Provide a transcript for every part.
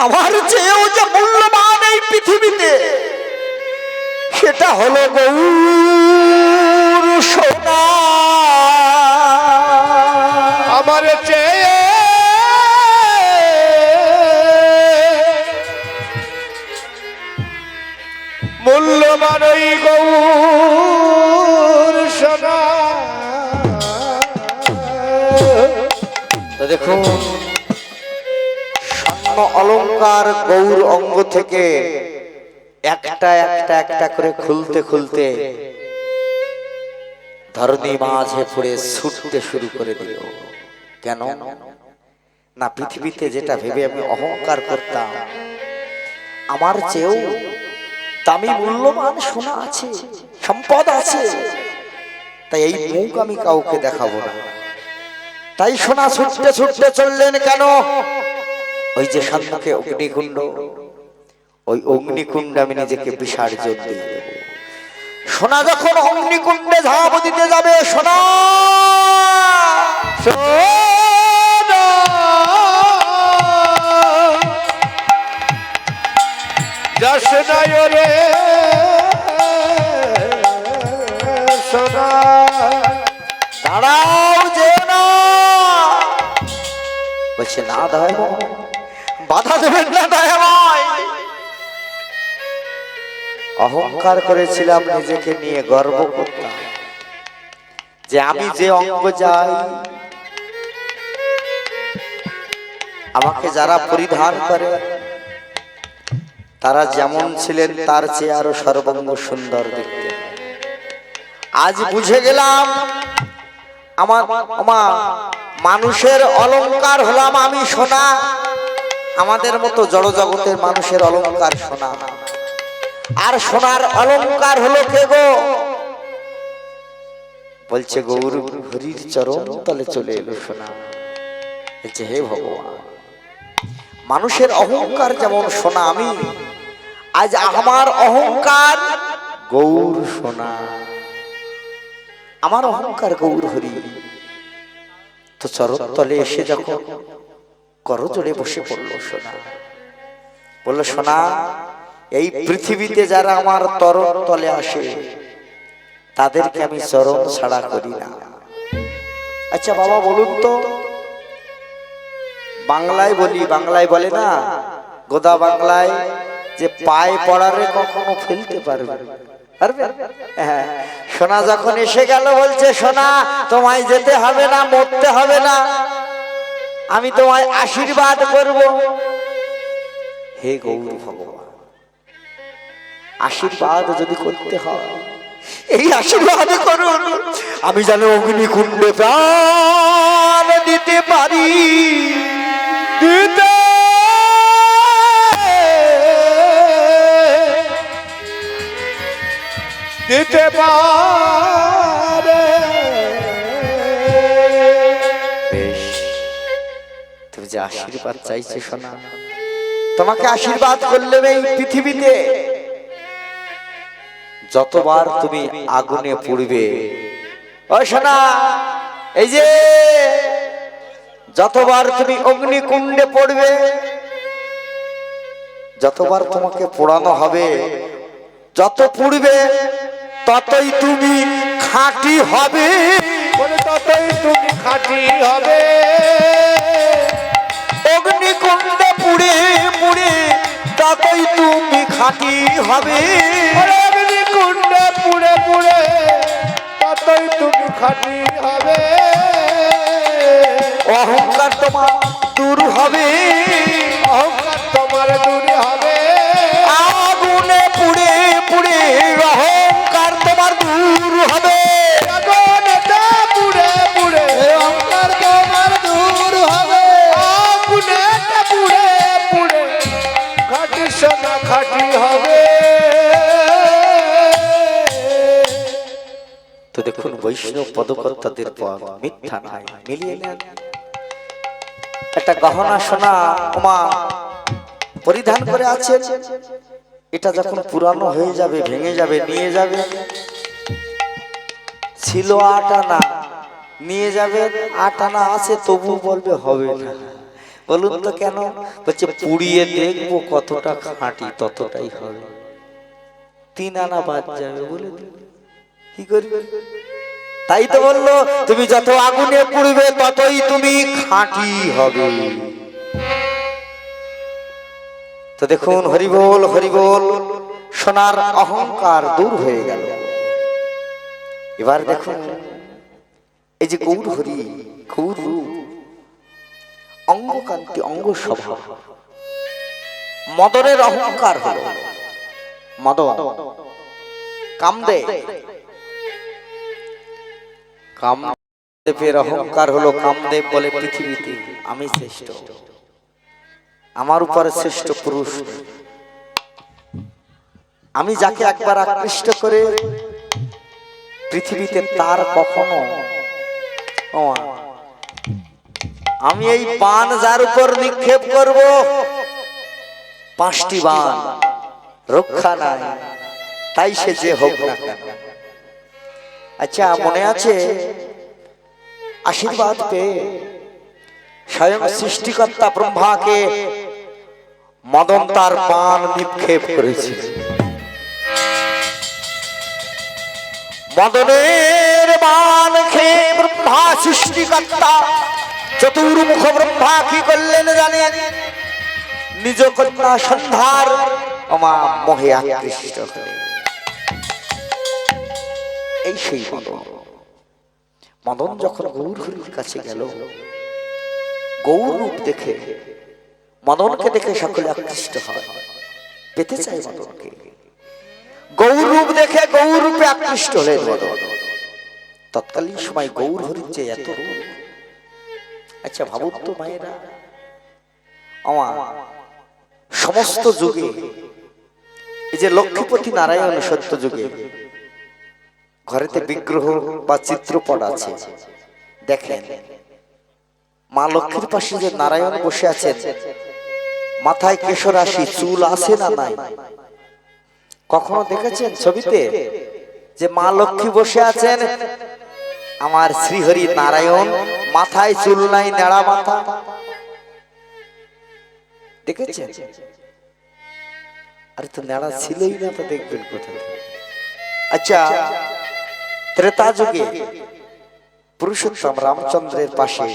আমার চেয়েও যে মূল্যবান এই পৃথিবীতে সেটা হলো গৌর সোনা। আমার চেয়ে মূল্যবান ওই গৌর সোনা। তো দেখুন, স্বর্ণ অলংকার গৌর অঙ্গ থেকে একটা একটা একটা করে খুলতে খুলতে ধরণী মাঝে পড়ে ছুটতে শুরু করে দিল। কেন না, পৃথিবীতে যেটা ভেবে আমি অহংকার করতাম আমার চেয়েও দামি মূল্যবান সোনা আছে, সম্পদ আছে, তাই এই মুখ আমি কাউকে দেখাবো না। তাই সোনা ছুটতে ছুটতে চললেন। কেন? ওই যে সম্মুখে অগ্নিকুণ্ড, ওই অগ্নিকুণ্ডে আমি নিজেকে বিসর্জন দিয়ে দেব। সোনা যখন অগ্নিকুণ্ডে ঝাঁপ দিতে যাবে, সোনা যাস নাই রে সোনা, দাঁড়াও যে না। বলছে না দয়া, বাধা দেবেন না দয়াময়। অহংকার করেছিলাম, নিজেকে নিয়ে গর্ব করতাম যে আমি যে অঙ্গ যাই, আমাকে যারা পরিধান করে তারা যেমন ছিলেন তার চেয়ে আরো সর্বাঙ্গ সুন্দর দেখতে। আজ বুঝে গেলাম আমার মানুষের অলংকার হলাম আমি সোনা, আমাদের মতো জড় জগতের মানুষের অলংকার সোনা। আর সোনার অলংকার হলো কে গো? বলছে গৌর হরির চরণ তলে চলে এলো সোনা। বলছে হে ভগবান, মানুষের অহংকার যেমন সোনা আমি, আজ আমার অহংকার গৌর সোনা, আমার অহংকার গৌর হরি। তো চরণ তলে এসে যখন করজোড়ে বসে পড়লো সোনা, বললো সোনা, এই পৃথিবীতে যারা আমার তরণ তলে আসে তাদেরকে আমি চরণ ছাড়া করি না। আচ্ছা বাবা বলুন তো, বাংলায় বলি, বাংলায় বলে না গোদা বাংলায়, যে পায়ে পড়ারে কখনো ফেলতে পারবে। হ্যাঁ, সোনা যখন এসে গেল বলছে সোনা তোমায় যেতে হবে না, মরতে হবে না, আমি তোমায় আশীর্বাদ করব। হে গৌর ভগবান, আশীর্বাদ যদি করতে হয় এই আশীর্বাদ করুন, আমি যেন অগ্নিকুণ্ডে প্রাণ দিতে পারি। দিতে দিতে পারে। বেশ, তুমি যে আশীর্বাদ চাইছে সোনা, তোমাকে আশীর্বাদ করলে এই পৃথিবীতে যতবার তুমি আগুনে পুড়বে, ও সোনা, এই যে যতবার তুমি অগ্নিকুণ্ডে পড়বে, যতবার তোমাকে পোড়ানো হবে, যত পুড়বে ততই তুমি খাঁটি হবে, ততই তুমি খাঁটি হবে। অগ্নিকুণ্ডে পুড়ে পুড়ে ততই তুমি খাঁটি হবে। অগ্নিকুণ্ডে পুড়ে পুড়ে ততই তুমি খাঁটি হবে। অহংকার তোমার দূর হবে, অহংকার তোমার দূর হবে। আগুনে পুড়ে পুড়ে অহংকার তোমার দূর হবে। আগুনেতে পুড়ে পুড়ে অহংকার তোমার দূর হবে। আগুনেতে পুড়ে পুড়ে খাঁটি সোনা খাঁটি হবে। তো দেখুন, বৈষ্ণব পদকর্তাদের পদ মিথ্যা নাই, মিলিয়ে নেন। একটা গহনা সোনা ওমা পরিধান করে আছে, এটা যখন পুরানো হয়ে যাবে, ভেঙে যাবে, নিয়ে যাবে, ছিল 8 আনা, নিয়ে যাবে 8 আনা আছে, তবু বলবে হবে না। বলুন তো কেন? বলছে পুড়িয়ে দেখবো কতটা খাঁটি, ততটাই হবে। 3 আনা বাদ যাবে বলে দিল। কি করবে? তাই তো বললো, তুমি যত আগুনে পুড়বে ততই তুমি খাঁটি হবে। তো দেখুন, হরিবোল হরিবোল, সোনার অহংকার দূর হয়ে গেল। এবার দেখুন, এই যে গৌর হরি, গৌর রূপ, অঙ্গকান্তি, অঙ্গ সভা, মদনের অহংকার হলো। মদন, কামদেব, কামদেবের অহংকার হলো। কামদেব বলে পৃথিবীতে আমি শ্রেষ্ঠ, আমার উপরে শ্রেষ্ঠ পুরুষ। আমি যাকে একবার আকৃষ্ট করে পৃথিবীতে তার কখনো, আমি এই বান যার উপর নিক্ষেপ করব, 5টি বান রক্ষা নাই, তাই সে যে হোক না কেন। আচ্ছা, মনে আছে আশীর্বাদ পেয়ে স্বয়ং সৃষ্টিকর্তা ব্রহ্মাকে মদন তার বান নিক্ষেপ করেছে। মদনের বান খেয়ে ব্রহ্মা সৃষ্টিকর্তা চতুর্মুখ ব্রহ্মা কি করলেন জানেন? নিজ কন্যা সন্ধ্যার মোহে আকৃষ্ট হলেন। এই সেই মদন। মদন যখন গৌর হরির কাছে গেল, গৌর রূপ দেখে, মদনকে দেখে সকলে আকৃষ্ট হয়, পেতে চায় মদনকে। গৌর রূপ দেখে গৌর রূপে আকৃষ্ট হলেন মদন। তৎকালীন সময় গৌর হরির যে এত রূপ, আচ্ছা ভাবুন তো মায়েরা, আমার সমস্ত যুগে এই যে লক্ষ্মীপতি নারায়ণ সত্য যুগে ঘরেতে বিগ্রহ বা চিত্রপট আছে, দেখেন মা লক্ষ্মীর পাশে যে নারায়ণ বসে আছেন, মাথায় কেশরাশি, চুল আছে না নাই? কখনো দেখেছেন ছবিতে যে মা লক্ষ্মী বসে আছেন, আমার শ্রীহরি নারায়ণ, মাথায় চুল নাই, নেড়া মাথা? দেখেছেন? আরে তো নেড়া ছিলই না, তো দেখবেন কোথায়? আচ্ছা, ত্রেতা যুগে পুরুষোত্তম রামচন্দ্রের পাশে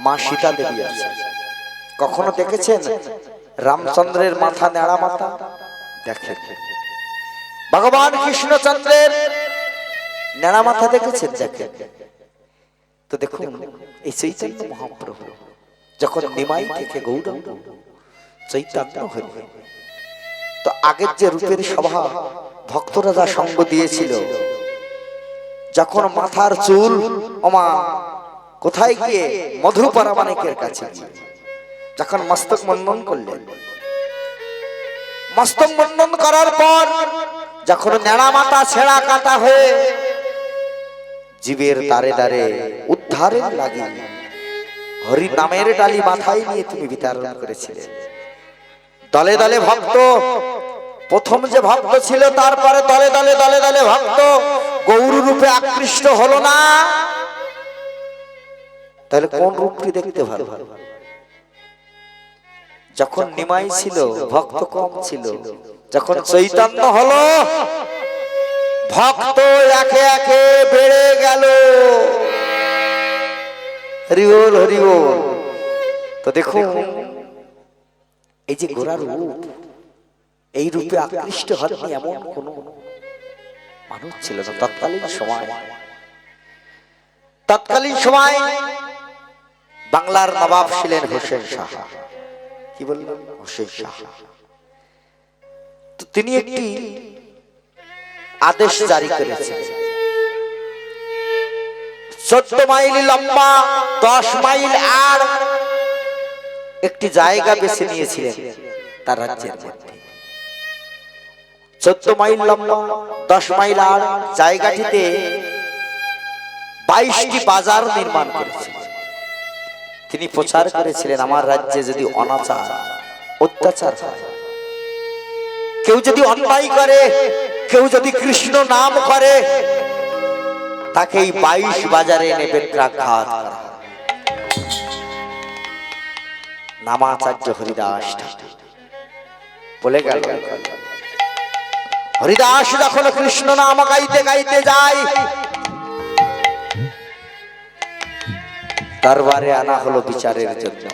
মা সীতা দেবী আছে, কখনো দেখেছেন রামচন্দ্রের মাথা নেড়া মাথা? দেখেন। ভগবান কৃষ্ণচন্দ্রের নেড়া মাথা দেখেছেন? দেখেন। তো দেখুন, এই চৈতন্য মহাপ্রভু যখন নিমাই থেকে গৌরাঙ্গ চৈতন্য হল, তো আগের যে রূপের সভা ভক্তরা যা সঙ্গ দিয়েছিল, যখন মাথার চুল কোথায় গিয়ে মধু পরামানিকের কাছে যখন মস্তক মন্ডন করলেন, মস্তক মন্ডন করার পর যখন নেড়া মাথা ছেঁড়া কাটা হয়ে জীবের দ্বারে দ্বারে উদ্ধারের লাগি হরি নামের ডালি মাথায় নিয়ে তুমি বিতরণ করেছিলে। দলে দলে ভক্ত, প্রথম যে ভক্ত ছিল, তারপরে দলে দলে দলে দলে ভক্ত গৌর রূপে আকৃষ্ট হলো না? তাহলে কোন রূপটি দেখতে ভালো? যখন নিমাই ছিল ভক্ত কম ছিল, যখন চৈতন্য হলো ভক্ত একে একে বেড়ে গেল। হরি বল, হরি বল। তো দেখুন, এই যে গোরা রূপ, এই রূপে আকৃষ্ট হননি এমন কোন মানুষ ছিল না তৎকালীন সময়। তৎকালীন সময় বাংলার নবাব ছিলেন হোসেন শাহ। কি বললেন? হোসেন শাহ। তো তিনি একটি আদেশ জারি করেছেন, 14 মাইল লম্বা, 10 মাইল আড় একটি জায়গা বেছে নিয়েছিলেন তার রাজ্যের মধ্যে। 14 মাইল লম্বা, 10 মাইল আড় জায়গাটিতে 22টি বাজার নির্মাণ করেছিলেন। তিনি প্রচার করেছিলেন, আমার রাজ্যে যদি অনাচার অত্যাচার হয়, কেউ যদি অন্যায় করে, কেউ যদি কৃষ্ণ নাম করে, তাকে এই 22 বাজারে এনে বেত্রাঘাত করা। নামাচার্য হরিদাস ঠাকুর বলে গেল, হরিদাস যখন কৃষ্ণ নাম গাইতে গাইতে যায়, দরবারে আনা হলো বিচারের জন্য।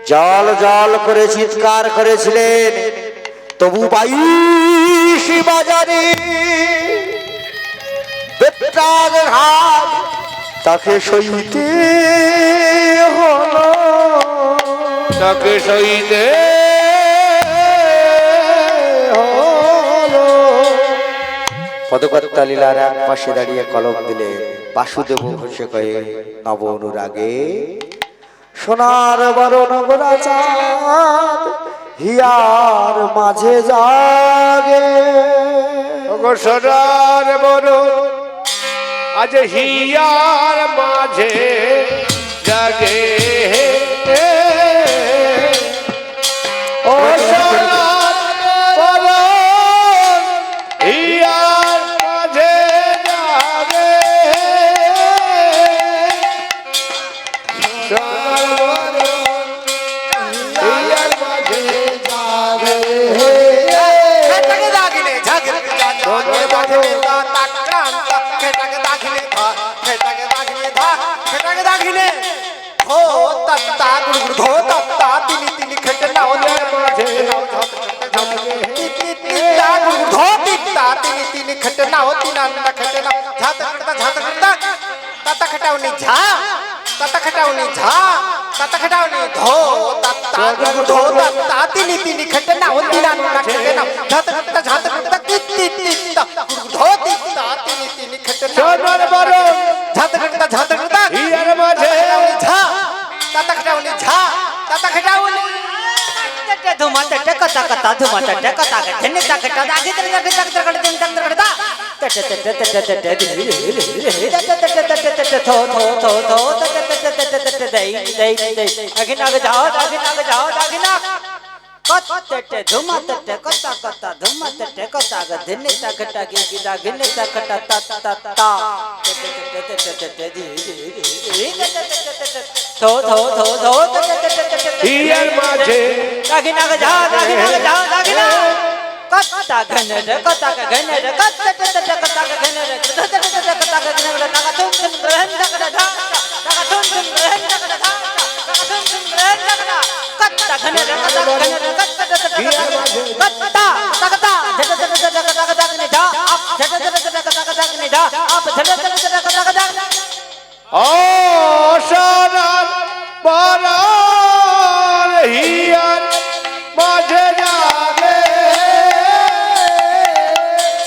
জল জল করে চিৎকার করেছিলেন, তবু 22 বাজারে বেত্রাঘাত তাকে সইতে হলো, তাকে সইতে হলো। পদকর্তা লীলার এক পাশে দাঁড়িয়ে কলম দিলে বাসুদেব ঘোষে কয়ে, নব অনুরাগে সোনার বড় নগরা চাঁদ হিয়ার মাঝে জাগে। ওগো সোনার বড় আজ হিয়ার মাঝে জাগে, ও সোনার বড় হিয়ার মাঝে জাগে, সোনার বড় হিয়ার মাঝে জাগে। খেটাকে দাগিনে ঝাগরে জানে বাঁধে তা ক্রান্ত, খেটাকে দাগিনে ধা, খেটাকে দাগিনে ধা, খেটাকে দাগিনে ধো তত্তা গুড়গুড় ধো তত্তা তিনি তিনি খেটে নাও যার মাঝে নাও তিত্তা গুড়গুড় ধো তিত্তা তিনি তিনি খেটে নাও তিনান্না খেটে নাও ঝাতা করতা তাতা খেটাওনি ঝা, তাতা খেটাওনি ঝা, তাতা খেটাওনি ধো তত্তা গুড়গুড় ধো তত্তা তিনি তিনি খেটে নাও তিনান্না খেটে নাও ঝাতা করতা তিত্তা গুড়গুড় ধো তিত্তা তিনি তিনি খেটে নাও সোনার বড় ঝাতা করতা হিয়ার মাঝে ঝা, তাতা খেটাওনি ঝা, তাতা খেটাওনি ধুমা তটে কতা কতা ধুমা তটে কতা গনে তা কটা দাগে তরে দাগে তক তক দিন তক তক দা তটে তটে তটে তটে তটে থো থো থো থো তটে তটে তটে দেই দেই দেই আগে না যাও আগে না কত তটে ধুমা তটে কতা কতা ধুমা তটে কতা গনে তা কটা গে গিদা গনে তা কটা তা তা তা তটে তটে তটে দি থো থো থো থো তটে তটে তটে হিয়ার মাঝে দাগিনা গা দাগিনা কত্তা ঘনে রে কত্তা ঘনে রে কত্তা কত্তা কত্তা ঘনে রে কত্তা কত্তা কত্তা ঘনে রে টাকা তুম তুম রহন টাকা ধা টাকা তুম তুম রহন টাকা ধা টাকা তুম তুম রহন টাকা ধা কত্তা ঘনে রে কত্তা ঘনে রে কত্তা কত্তা কত্তা জটা জটা জটা কত্তা কত্তা ঘনে ধা আপ জটা জটা জটা কত্তা কত্তা ঘনে ধা আপ জটা জটা জটা কত্তা কত্তা ও সোনার বড় হিয়ার মাঝে জাগে,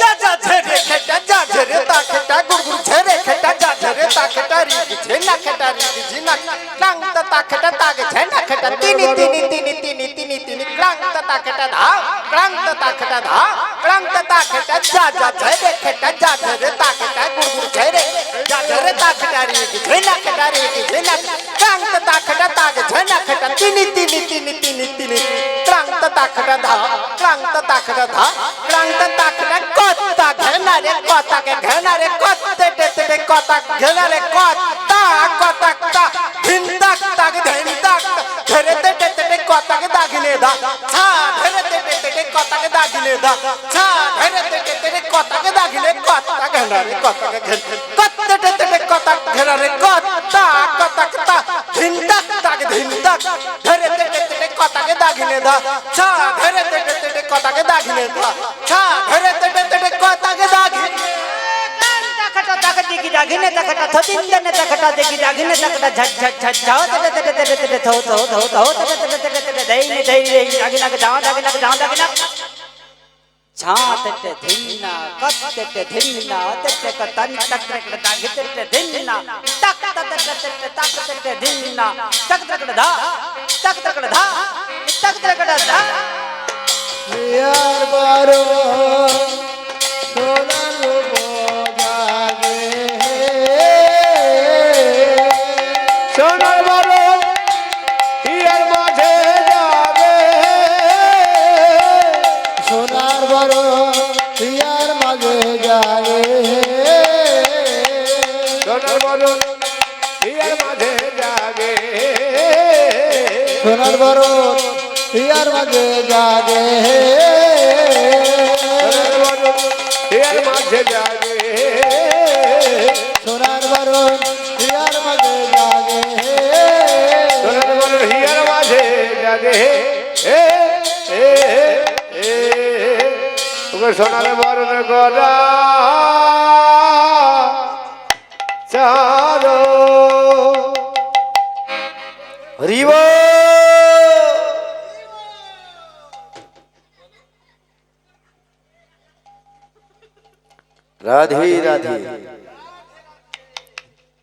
যা যা ঝরে খেটা যা ঝরে তা খেটা গুড়গুড় ঝরে খেটা যা ঝরে তা খেটা রিগি ঝেনা খেটা রিগি ঝিনা ক্লাং তা খেটা তাগে ঝেনা খেটা তিনি তিনি তিনি তিনি তিনি তিনি ক্লাং তা খেটা ধা ক্লাং তা খেটা ধা ক্লাং তা খেটা যা যা ঝরে খেটা যা ঝরে তা খেটা গুড়গুড় ঝরে যা ঝরে তা খেটা রিগি ঝেনা খেটা রিগি ঝিনা ক্লাং তা খেটা তাগে ঝেনা খেটা তিনি তিনি তিনি তিনি তিনি ক্লাং তা খেটা ধা ক্লাং তা খেটা ধা ক্লাং তা খেটা কত্তা ঘেনা রে কত্তা কে ঘেনা রে কত্তে তে কত্তা ঘেনা রে কত্তা কত্তা তা ধিন্দা তাকে ধিন্দা ধরে তে কত্তা কে দাগিনে দা ছা ধরে তে কত্তা কে দাগিনে দা ছা ধরে তে কত্তা কে দাগিনে কত্তা ঘেনা রে কত্তা কে ঘেন কত্তে তে কত্তা ঘেনা রে কত্তা কত্তা তা ধিন্দা তাকে ধিন্দা ধরে তে কত্তা কে দাগিনে দা ছা ধরে তে কত্তা কে দাগিনে দা ছা ধরে তে কত্তা কে দাগিনে कटा तक दिखी जागिने तकटा थोतिन ने तकटा दिखी जागिने तकटा झट झट झट जाओ ते थो थो थो थो ते दई ने जागिना के जाओ जागिना छात ते धिन्ना कत ते धिन्ना ते कतन तक दागे ते धिन्ना तक ते धिन्ना तक धा धा হিয়ার বড় সোনার জাগে, সোনার বড় হিয়ার মাঝে জাগে, সোনার বড় হিয়ার মাঝে জাগে, সোনার বড় হিয়ার মাঝে জাগে। সোনার বরণ হিয়ার মাঝে জাগে হিয়ার মাঝে জাগে সোনার বরণ হিয়ার মাঝে জাগে সোনার বরণ হিয়ার মাঝে জাগে এ এ এ ওকে সোনার বরণ গড়া চাঁদো হরিব রাধে রাধে।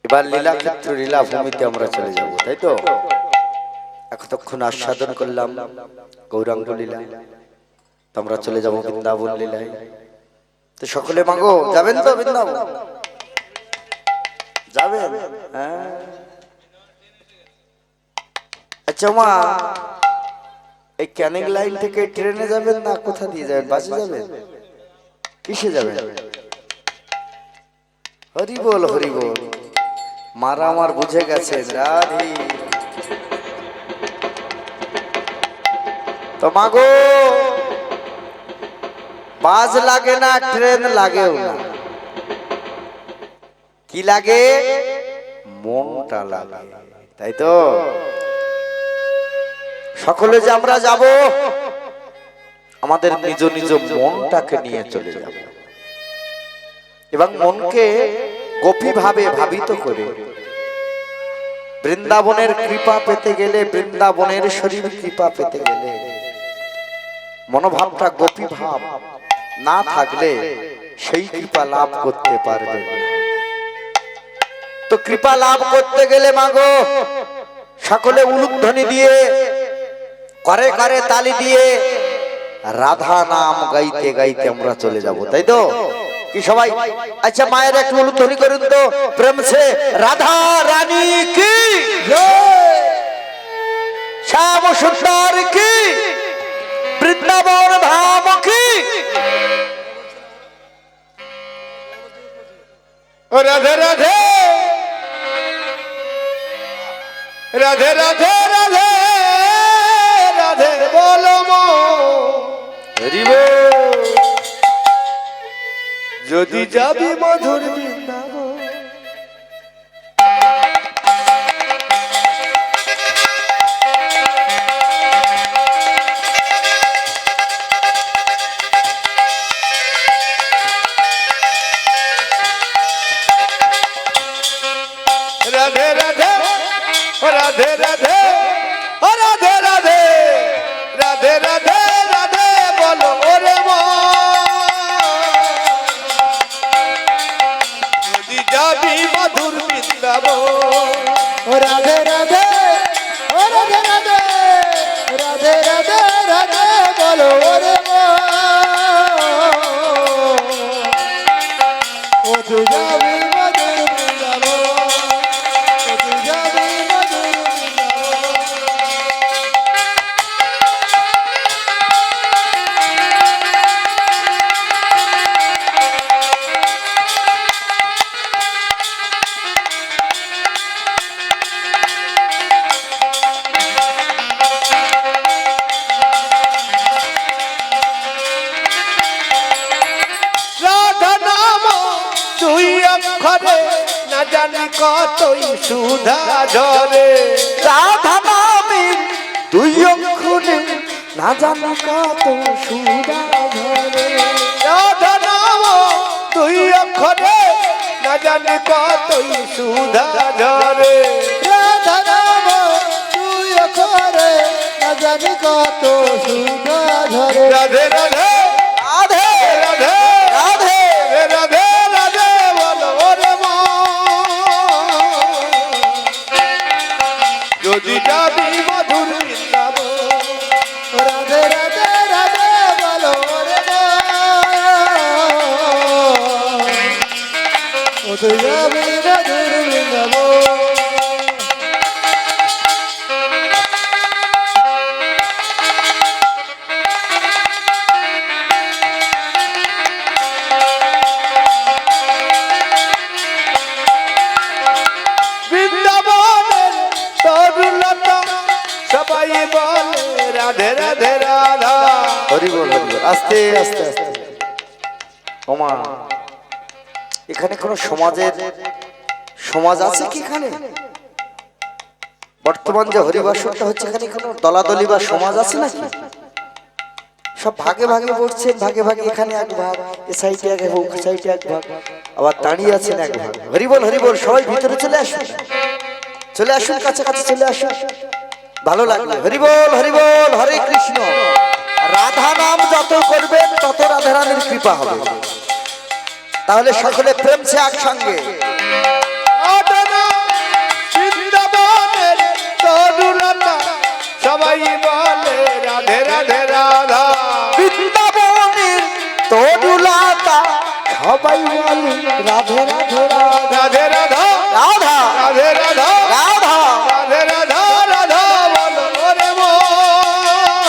এবার লীলাক্ষেত্র লীলা ভূমিতে আমরা চলে যাব, তাই তো? এতক্ষণ আস্বাদন করলাম গৌরাঙ্গ লীলা, তো আমরা চলে যাব বৃন্দাবন লীলায়। তো সকলে মাগো যাবেন তো বৃন্দাবন? যাবেন? হ্যাঁ। আচ্ছা মা, এই ক্যানিং লাইন থেকে ট্রেনে যাবেন না কোথা দিয়ে যাবেন? বাসে যাবেন? কিসে যাবেন? হরি বল হরি বল। মারা আমার বুঝে গেছে রাধে। তো মাগো বাস লাগে না, ট্রেন লাগেও না, কি লাগে? মনটা লাগে, তাই তো? সকলে যে আমরা যাব, আমাদের নিজ নিজ মনটাকে নিয়ে চলে যাব এবং মনকে গভীরভাবে ভাবিত করে বৃন্দাবনের কৃপা পেতে গেলে, বৃন্দাবনের শরীর কৃপা পেতে গেলে মনোভাবটা গোপী ভাব না থাকলে সেই কৃপা লাভ করতে পারবে না। তো কৃপা লাভ করতে গেলে মাগো সকলে উলুধ্বনি দিয়ে, করে করে তালি দিয়ে রাধা নাম গাইতে গাইতে আমরা চলে যাব, তাই তো? কি সবাই? আচ্ছা মায়ের একটু উলুধ্বনি করুন তো প্রেম সে, রাধা রানী কি জয়, শ্যাম সুন্দর কি, বৃন্দাবন ধাম কি। রাধে রাধে রাধে রাধে রাধে রাধে বলো মো হরি বল। যদি যাবি মধুর বৃন্দাবন রাধে রাধে রাধে রাধে রাধে রাধে রাধে রাধে রাধে বলো ওরে মা যদি যাবি মধুর বৃন্দাবন রাধে রাধে ও রাধে রাধে রাধে রাধে রাধে বলো ওরে ও তুই যাবি মধুর বৃন্দাবন, ও তুই যাবি মধুর রাধা নাম তুই অক্ষরে না জানি কতই সুধা ঝরে রাধা নামে দুই অক্ষরে না জানি কত সুধা ঝরে। রাধা নাম তুই অক্ষরে না জানি কতই সুধা ঝরে রাধা নাম তুই অক্ষরে না জানি কত সুধা ঝরে। রাধে রাধে রাধে রাধে রাধে রাধে রাধে বলো ওরে মা যদি যাবি মধুর বৃন্দাবন রাধে রাধে রাধে বলো রে ও তুই যাবি মধুর বৃন্দাবন। বৃন্দাবনের তরুলতা সবাই রাধে রাধা। হরি বল হরি বল। আস্তে আস্তে আস্তে। ওমা, এখানে কোন সমাজ আছে কি? এখানে বর্তমান যে হরিবাসনটা হচ্ছে, এখানে কোনো দলাদলি বা সমাজ আছে নাকি? সব ভাগে ভাগে বসছেন, ভাগে ভাগে, এখানে এক ভাগ, এ সাইডে এক ভাগ, ও সাইডে এক ভাগ, আবার দাঁড়িয়ে আছেন এক ভাগ। হরি বল হরি বল। সবাই ভিতরে চলে আসুন, চলে আসুন, কাছাকাছি চলে আসুন, ভালো লাগবে। হরি বল হরি বল। হরে কৃষ্ণ। রাধা নাম যত করবেন তত রাধা রানীর কৃপা হবে। তাহলে সকলে প্রেম সে একসঙ্গে। আটনা বৃন্দাবনের তরুলতা, সবাই বলে রাধে রাধে রাধা। বৃন্দাবনের তরুলতা, সবাই বলে রাধে রাধে রাধে রাধা রাধা রাধে রাধা রাধা। রাধে রাধা রাধা বলো রে মন।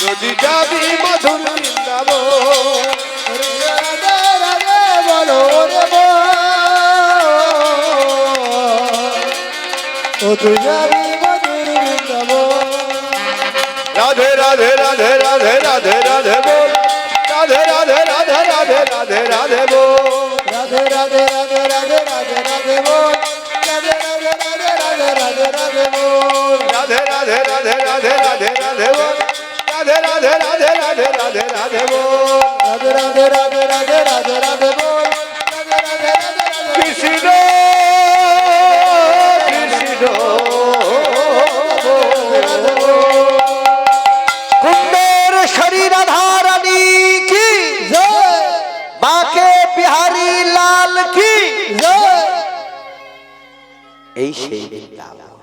যদি যাবি মধুর বৃন্দাবন, রাধে রাধে বলো রে মন। ও তুই যাবি মধুর বৃন্দাবন। রাধে রাধে রাধে রাধে রাধে রাধে বল, রাধে রাধে রাধে রাধে রাধে রাধে বল, রাধে রাধে রাধে রাধে রাধে রাধে বল। রাধে রাধে রাধে রাধে রাধে রাধে বল। রাধে রাধে রাধে রাধে রাধে রাধে বল, রাধে রাধে রাধে রাধে রাধে রাধে বল। রাধে রাধে রাধে রাধে রাধে রাধে বল। রাধে রাধে রাধে রাধে কৃষ্ণ কৃষ্ণ কুন্দের শরীর রাধা রানী কি জয় বাঁকে বিহারী লাল কি। জয়। এই সেই বৃন্দাবন,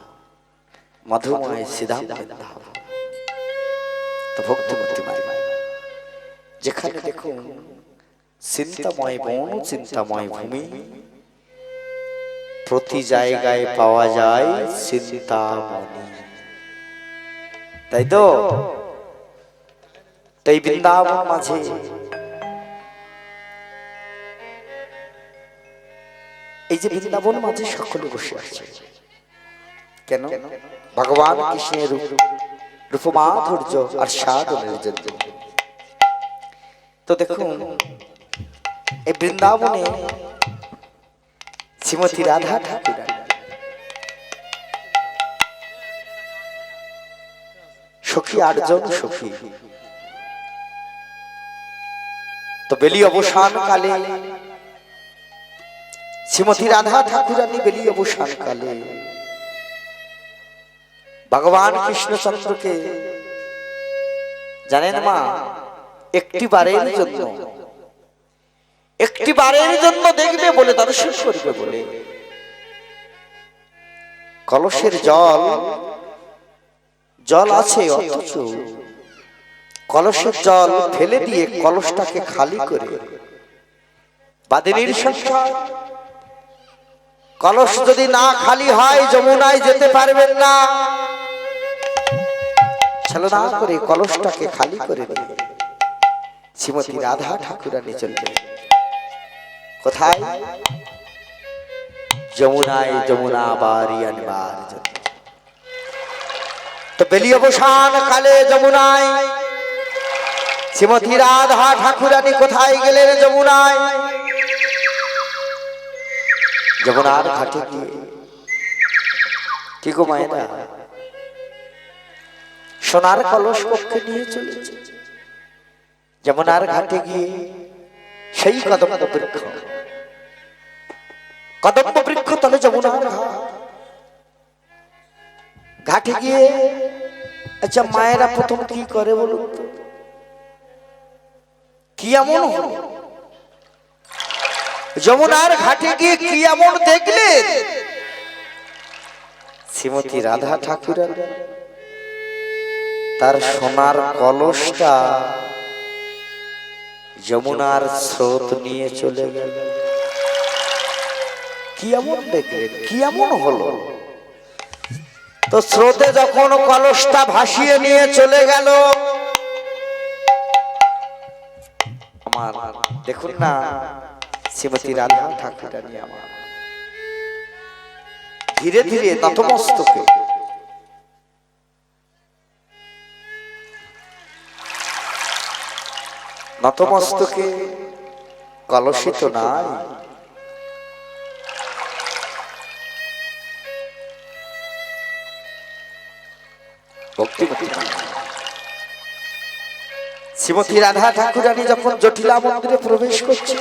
মধুময় সিধাম বৃন্দাবন। তো ভক্তিমূর্তিময়, যেখানে দেখুন চিন্তাময় বন, চিন্তাময় ভূমি, প্রতি জায়গায় পাওয়া যায় চিন্তামণি, তাই তো? তাই বৃন্দাবন মাঝে এই যে বৃন্দাবন মাঝে সকলে বসে আছে কেন? ভগবান কৃষ্ণের রূপমাধুর্য আর সাধনের জন্য। তো দেখুন এই বৃন্দাবনে শ্রীমতী রাধা ঠাকুর সখী 8 জন সখী। তো বেলি অবসান কালে শ্রীমতী রাধা ঠাকুরানী বেলি অবসান কালে ভগবান কৃষ্ণচন্দ্রকে জানেন মা, একটি বারের জন্য দেখবে বলে, দর্শন করবে বলে কলসের জল আছে, অথচ কলসের জল ফেলে দিয়ে কলসটাকে খালি করে বাদিনীর সংসার। কলস যদি না খালি হয় যমুনায় যেতে পারবেন না। ছলনা করে কলসটাকে খালি করে দিয়ে শ্রীমতী রাধা ঠাকুরানী চলবে কোথায়? যমুনায়, যমুনা বাড়ি আনবার জন্য। তো বেলি অবসান কালে যমুনায় শ্রীমতী রাধা ঠাকুরানী কোথায় গেলেন? যমুনায়। যমুনার ঘাটে গিয়ে কি গো মায়েরা, সোনার কলস পক্ষে নিয়ে চলেছে। যমুনার ঘাটে গিয়ে সেই কদম্ব বৃক্ষ তলে যমুনার ঘাটে গিয়ে, আচ্ছা মায়েরা প্রথম কি করে বলুন তো? কি এমন হলো যমুনার ঘাটে গিয়ে, কি এমন দেখলেন? শ্রীমতী রাধা ঠাকুরানী তার সোনার কলসটা যমুনার স্রোত নিয়ে চলে গেল। কি এমন দেখলেন? কি এমন হলো? তো স্রোতে যখন কলসটা ভাসিয়ে নিয়ে চলে গেল, আমার দেখুন না শ্রীমতী রাধা ঠাকুরানী আমার ধীরে ধীরে নতমস্তকে নতমস্তকে কলসিত নাই, ভক্তিমতী নাই। শ্রীমতী রাধা ঠাকুরানী যখন জটিলা মন্দিরে প্রবেশ করছে,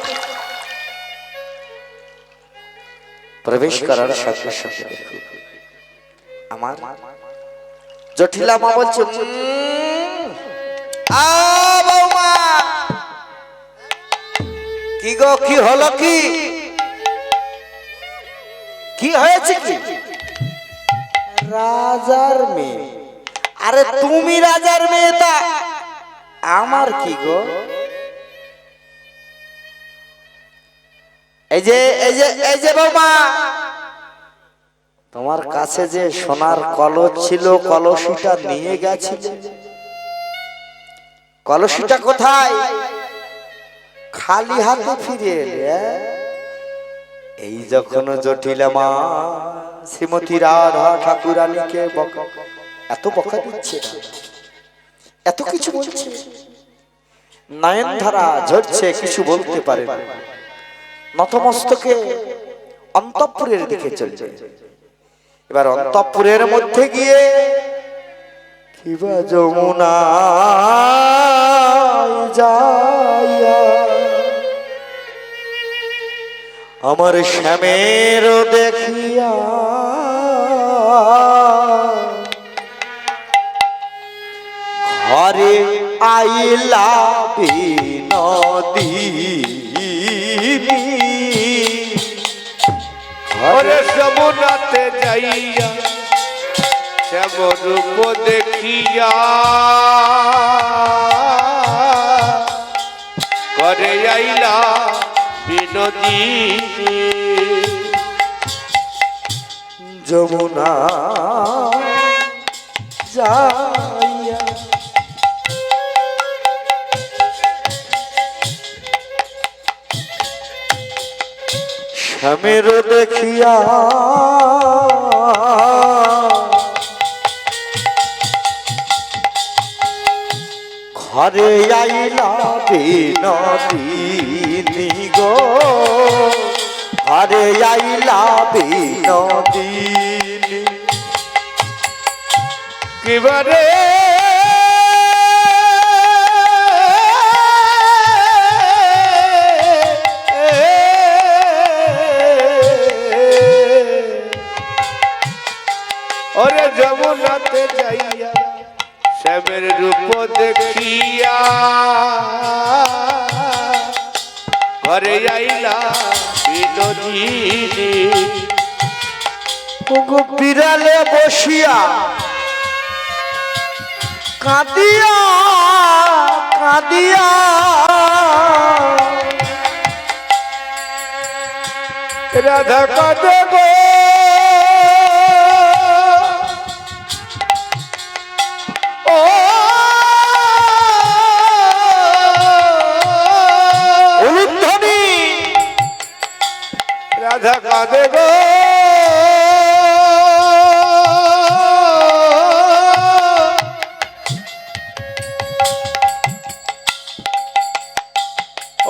প্রবেশ করার সাথে সাথে দেখুন আমার জটিলা মা বলছে, বৌমা কি গো, কি হলো, কি কি হয়েছে, কি? রাজার মেয়ে? আরে তুমি রাজার মেয়ে, তা আমার কি গো? এই যে এই যে এই যে বৌমা, তোমার কাছে যে সোনার কলস ছিল, কলসিটা নিয়ে গেছিল, কলসিটা কোথায়? খালি হাতে ফিরে এলে। এই যখন জটিলা মা শ্রীমতী রাধা ঠাকুরানীকে এত বকা দিচ্ছে, এত কিছু বলছে, নয়নধারা ঝরছে, কিছু বলতে পারে না, নতমস্তকে অন্তঃপুরের দিকে চলছে। এবার অন্তঃপুরের মধ্যে গিয়ে কিবা যমুনা যাইয়া আমার শ্যামের দেখিয়া ঘরে আইলা বিনোদিনী, ঘরে যমুনাতে যাইয়া শ্যাম রূপ দেখিয়া ঘরে আইলা বিনোদিনী। যমুনা যাইয়া শ্যামের দেখিয়া ঘরে আইলা বিনোদিনী গো, ঘরে আইলা বিনোদিনী। কিবারে ওরে যমুনাতে যাইয়া শ্যামের রূপ দেখিয়া ঘরে আইলা বিনোদিনী। বিড়ালে বসিয়া কাঁদিয়া কাঁদিয়া রাধা কাঁদে গো ও উলুধ্বনি, রাধা কাঁদে গো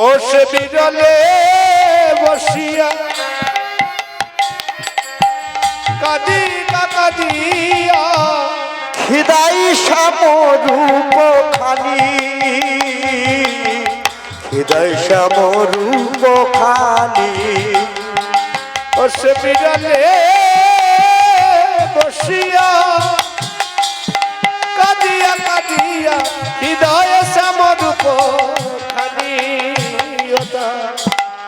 ও সে বিরলে বসিয়া কাঁদিয়া কাঁদিয়া হৃদয় সমরূপ খানি, হৃদয় সমরূপ খানি। ও সে বিরলে বসিয়া কাঁদিয়া কাঁদিয়া হৃদয় শ্যামরূপ খানি,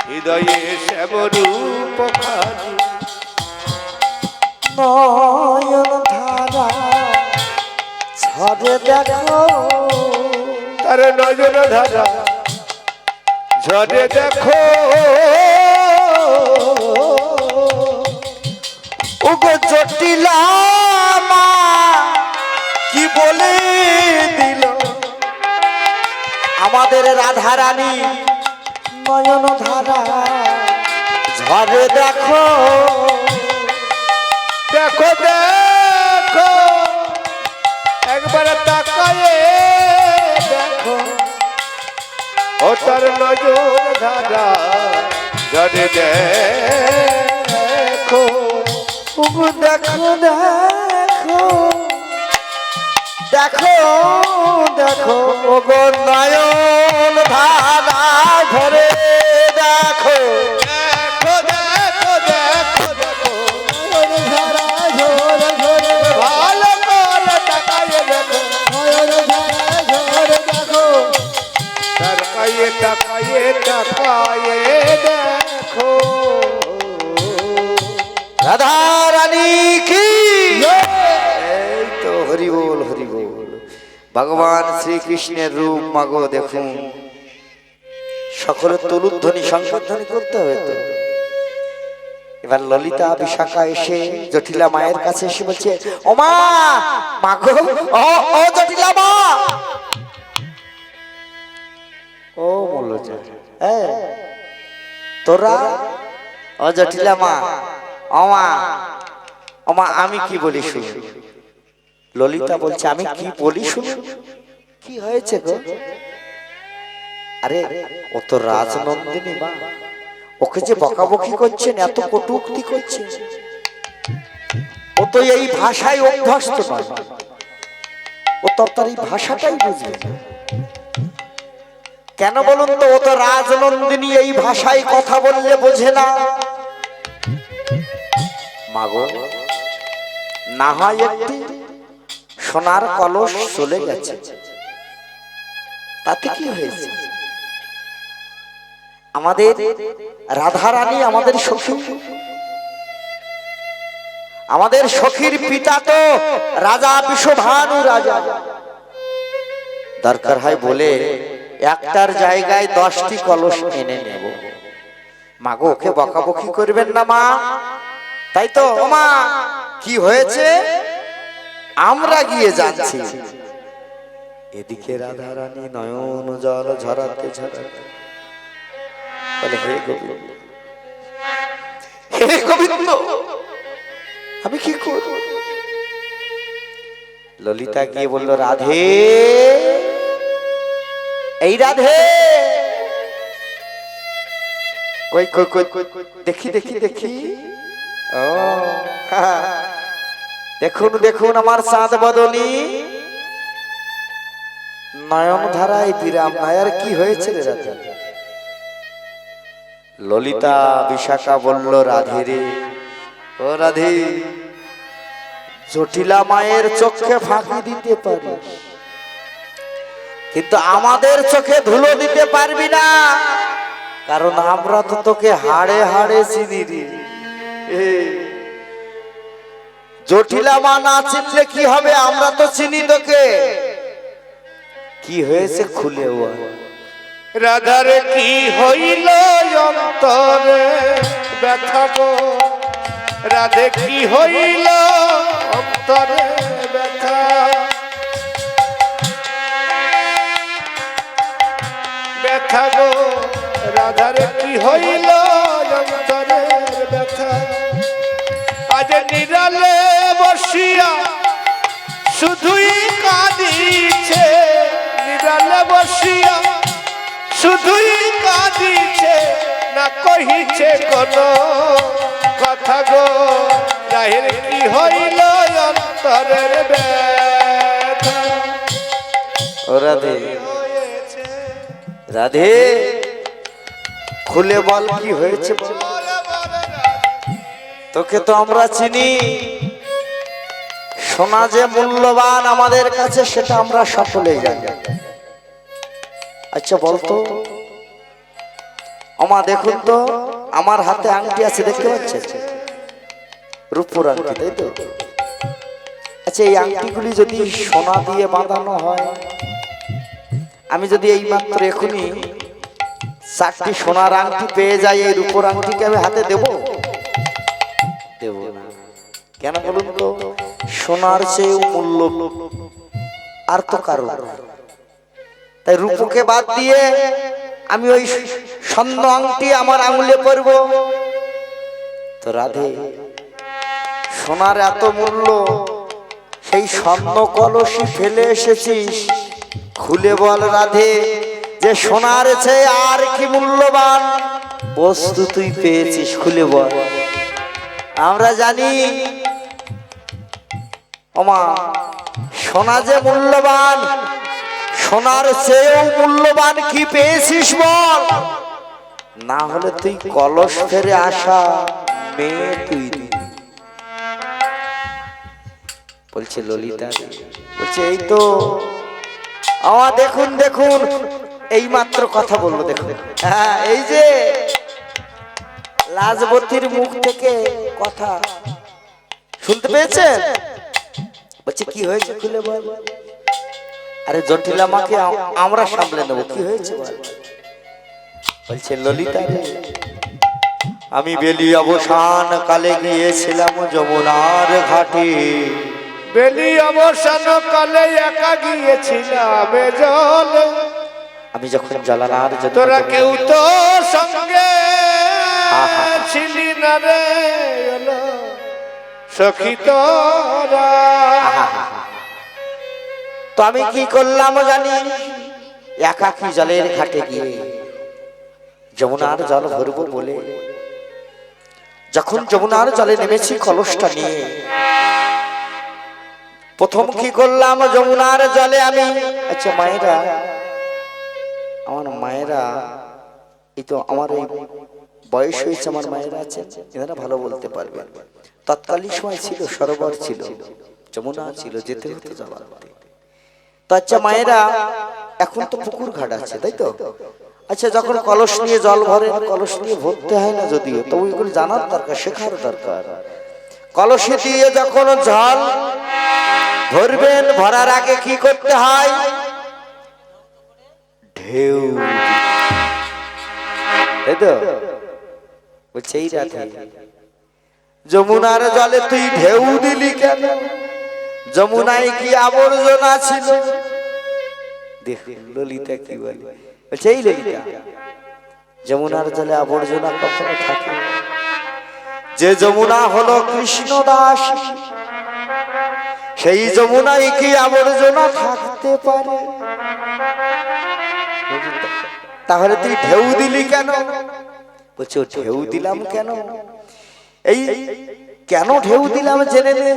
হৃদয়ে শ্যামরূপ খানি। নয়ন ধারা ঝরে দেখো, তার নজর ধারা ঝরে দেখো ওগো জটিলা মা কি বলে দিল আমাদের রাধা রানী, নয়ন ধারা ঝরে দেখো, দেখো দেখো একবার তাকায়ে দেখো তার নজর ধারা ঝরে দেখো ওগো দেখো দেখো দেখো দেখো ওগো নয়ন ধারা ধরে দেখো দেখো দেখো দেখো দেখো নয়ন ধারা ঝরে ঝরে ভালো করে তাকায়ে দেখো নয়ন ধারা ঝরে দেখো তাকায়ে তাকায়ে তাকায়ে দেখো রাধা রানী কি এই তো হরি বল হরি বল ভগবান শ্রীকৃষ্ণের রূপ মাগো দেখুন সকলের তলুধ্বনি সংবর্ধনী করতে হবে তো এবার ললিতা বিশাখা এসে জটিলা মায়ের কাছে এসে বলছে ও মা মাগো ও ও জটিলা মা ও বললো তোরা ও জটিলা মা অমা অমা আমি কি বলি শুন ললিতা বলছে আমি কি বলি শুন কি হয়েছে গো আরে ও তো রাজনন্দিনী মা ওকে যে বকাবকি করছেন এত কটূক্তি করছেন ও তো এই ভাষায় অভ্যস্ত নয় ও তো তার এই ভাষাটাই বুঝবে না কেন বলুন তো ও তো রাজনন্দিনী এই ভাষায় কথা বললে বোঝে না মাগো না হয় একটি সোনার কলস চলে গেছে তাতে কি হয়েছে আমাদের রাধারানী আমাদের সখী আমাদের সখীর পিতা তো রাজা বিশ্বভানু রাজা দরকার হয় বলে একটার জায়গায় 10টি কলস এনে নেব মাগো ওকে বকাবকি করবেন না মা তাই তো ও মা কি হয়েছে আমরা গিয়ে যাচ্ছি এদিকে রাধারানী নয়ন জল ঝরাতে ঝরাতে বলে হে গোবিন্দ হে গোবিন্দ আমি কি করব ললিতা গিয়ে বলল রাধে এই রাধে কই কই কই দেখি দেখি দেখি ও দেখুন দেখুন আমার চাঁদ বদনী নয়ন ধারায় বিরাম নায়ার কি হয়েছে রে রাধে ললিতা বিশাখা বলল রাধে রে ও রাধে জটিলা মায়ের চোখে ফাঁকি দিতে পারি কিন্তু আমাদের চোখে ধুলো দিতে পারবি না কারণ আমরা তো তোকে হাড়ে হাড়ে চিনি রে জটিলা মা না চিনলে কি হবে আমরা তো চিনি তোকে কি হয়েছে খুলে রাধার কি হইল অন্তরে ব্যথা গো রাধে কি হইল অন্তরে ব্যথা ব্যথা গো রাধার কি হইল অন্তরে ব্যথা আজ নিরালে বসিয়া শুধুই কাঁদিছে নিরালে বসিয়া শুধুই কাঁদিছে না কহিছে কোন কথা গো রাহের কি হইল অন্তরের ব্যথা ও রাধে রাধে খুলে বল কি হয়েছে তোকে তো আমরা চিনি সোনা যে মূল্যবান আমাদের কাছে সেটা আমরা সকলেই জানি আচ্ছা বলতো আমা দেখুন তো আমার হাতে আংটি আছে দেখতে পাচ্ছেন রূপোর আংটি তাই তো আচ্ছা এই আংটিগুলি যদি সোনা দিয়ে বাঁধানো হয় আমি যদি এই মাত্র এখনই 4টি সোনার আংটি পেয়ে যাই এই রূপোর আংটিকে আমি হাতে দেব দেব না কেন বলুন তো সোনার চেয়ে মূল্য আর তো কারো তাই রূপকে বাদ দিয়ে আমি ওই স্বর্ণ আংটি আমার আঙুলে পরব তো রাধে সোনার এত মূল্য সেই স্বর্ণ কলসি ফেলে এসেছিস খুলে বল রাধে যে সোনার চেয়ে আর কি মূল্যবান বস্তু তুই পেয়েছিস, খুলে বল। আমরা জানি ওমা সোনা যে মূল্যবান, সোনার চেয়েও মূল্যবান কি পেয়েছিস বল। না হলে তুই কলস ফেরে আসা মেয়ে তুই নি। বলছে ললিতা, বলছে এই তো আমার দেখুন দেখুন, এই মাত্র কথা বলবো দেখুন। হ্যাঁ, এই যে লাজবতীর মুখ থেকে কথা শুনতে পেয়েছেন। বলছে কি হয়েছে খুলে বল। আরে জটিলা মাকে আমরা সামলে নেবো, কি হয়েছে বল। বলছে ললিতা রে, আমি বেলি অবসান কালে গিয়েছিলাম যমুনার ঘাটে। বেলি অবসান কালে একা গিয়েছিলাম জল, আমি যখন জ্বালানার জন্য তোরা কেউ তো সঙ্গে ছিলি না রে সখী তোরা। তো আমি কি করলাম জানি, একাকী জলের ঘাটে গিয়ে যমুনার জল ভরবো বলে যখন যমুনার জলে নেমেছি কলসটা নিয়ে, প্রথম কি করলাম যমুনার জলে আমি, আচ্ছা মায়েরা, আমার মায়েরা, এই তো আমার এই বয়স হয়েছে, আমার মায়েরা আছেন এনারা ভালো বলতে পারবেন। তৎকালীন সময় ছিল সরোবর ছিল, যমুনা ছিল, যেতে হতো যাওয়ার। তো আচ্ছা মায়েরা, এখন তো পুকুর ঘাট আছে তাই তো। আচ্ছা যখন কলস নিয়ে জল ভরে, কলস নিয়ে ভরতে হয় না যদিও, তো ওইগুলো জানার দরকার, শেখার দরকার। কলসে দিয়ে যখন জল ভরবেন, ভরার আগে কি করতে হয়, ঢেউ, তাই তো। বলছে এই রাতে যমুনার জলে তুই ঢেউ দিলি কেন, যমুনায় কি আবর্জনা ছিল। দেখুন ললিতা কি বলে, বলছে এই ললিতা, যমুনার জলে আবর্জনা কখনো থাকে, যে যমুনা হলো কৃষ্ণ দাস, সেই যমুনায় কি আবর্জনা থাকতে পারে। তাহলে তুই ঢেউ দিলি কেন। বলছে ঢেউ দিলাম কেন, এই কেন ঢেউ দিলাম জেনে নে।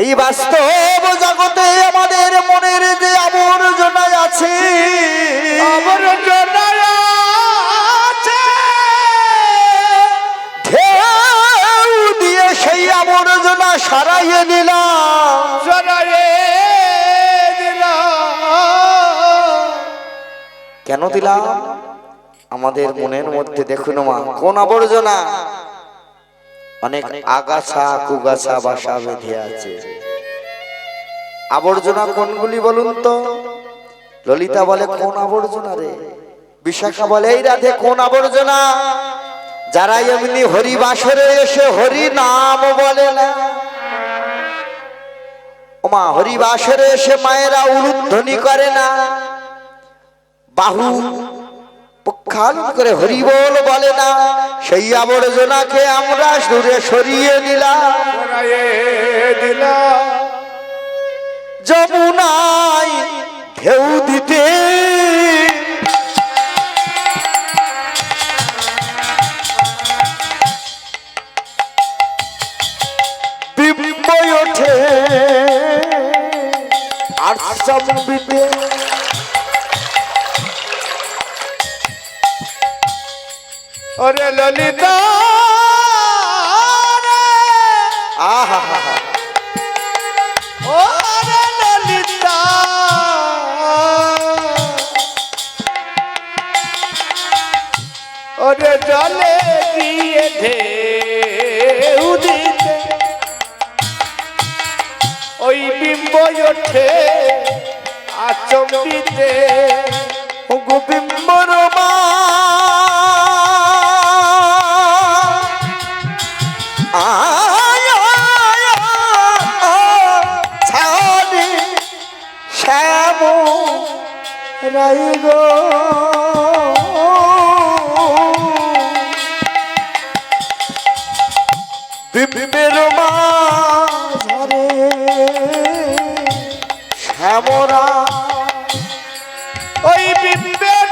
এই বাস্তব জগতে আমাদের মনের যে আবর্জনা আছে, আবর্জনা আছে, ঢেউ দিয়ে সেই আবর্জনা সরাইয়ে নিলাম, সরাইয়ে দিলাম। কেন দিলাম, আমাদের মনের মধ্যে দেখুন মা কোন আবর্জনা, অনেক আগাছা কুগাছা বাসা বেঁধে আছে। আবর্জনা কোনগুলি বলুন তো। ললিতা বলে কোন আবর্জনা রে। বিশাখা বলে এই রাধে কোন আবর্জনা, যারা এমনি হরি বাসরে এসে হরি নাম বলে না। ওমা হরি বাসরে এসে মায়েরা উলুধ্বনি করে না, বাহু প্রক্ষালন করে হরি বলে না, সেই আবর্জনাকে আমরা দূরে সরিয়ে দিলাম, সরাইয়ে দিলাম। যমুনায় ঢেউ দিতে বিম্ব ওঠে আর চম্বিতে। ওরে ললিতা রে, আহা হা হা, ওরে ললিতা, ওরে জলে দিয়ে ঢেউ দিতে ওই বিম্ব ওঠে আচম্বিতে। গোবিম্বর মা ছাড়ি শ্যাম রাই গো, বিম্বের মা ঝরে শ্যামরা, ওই বিম্বের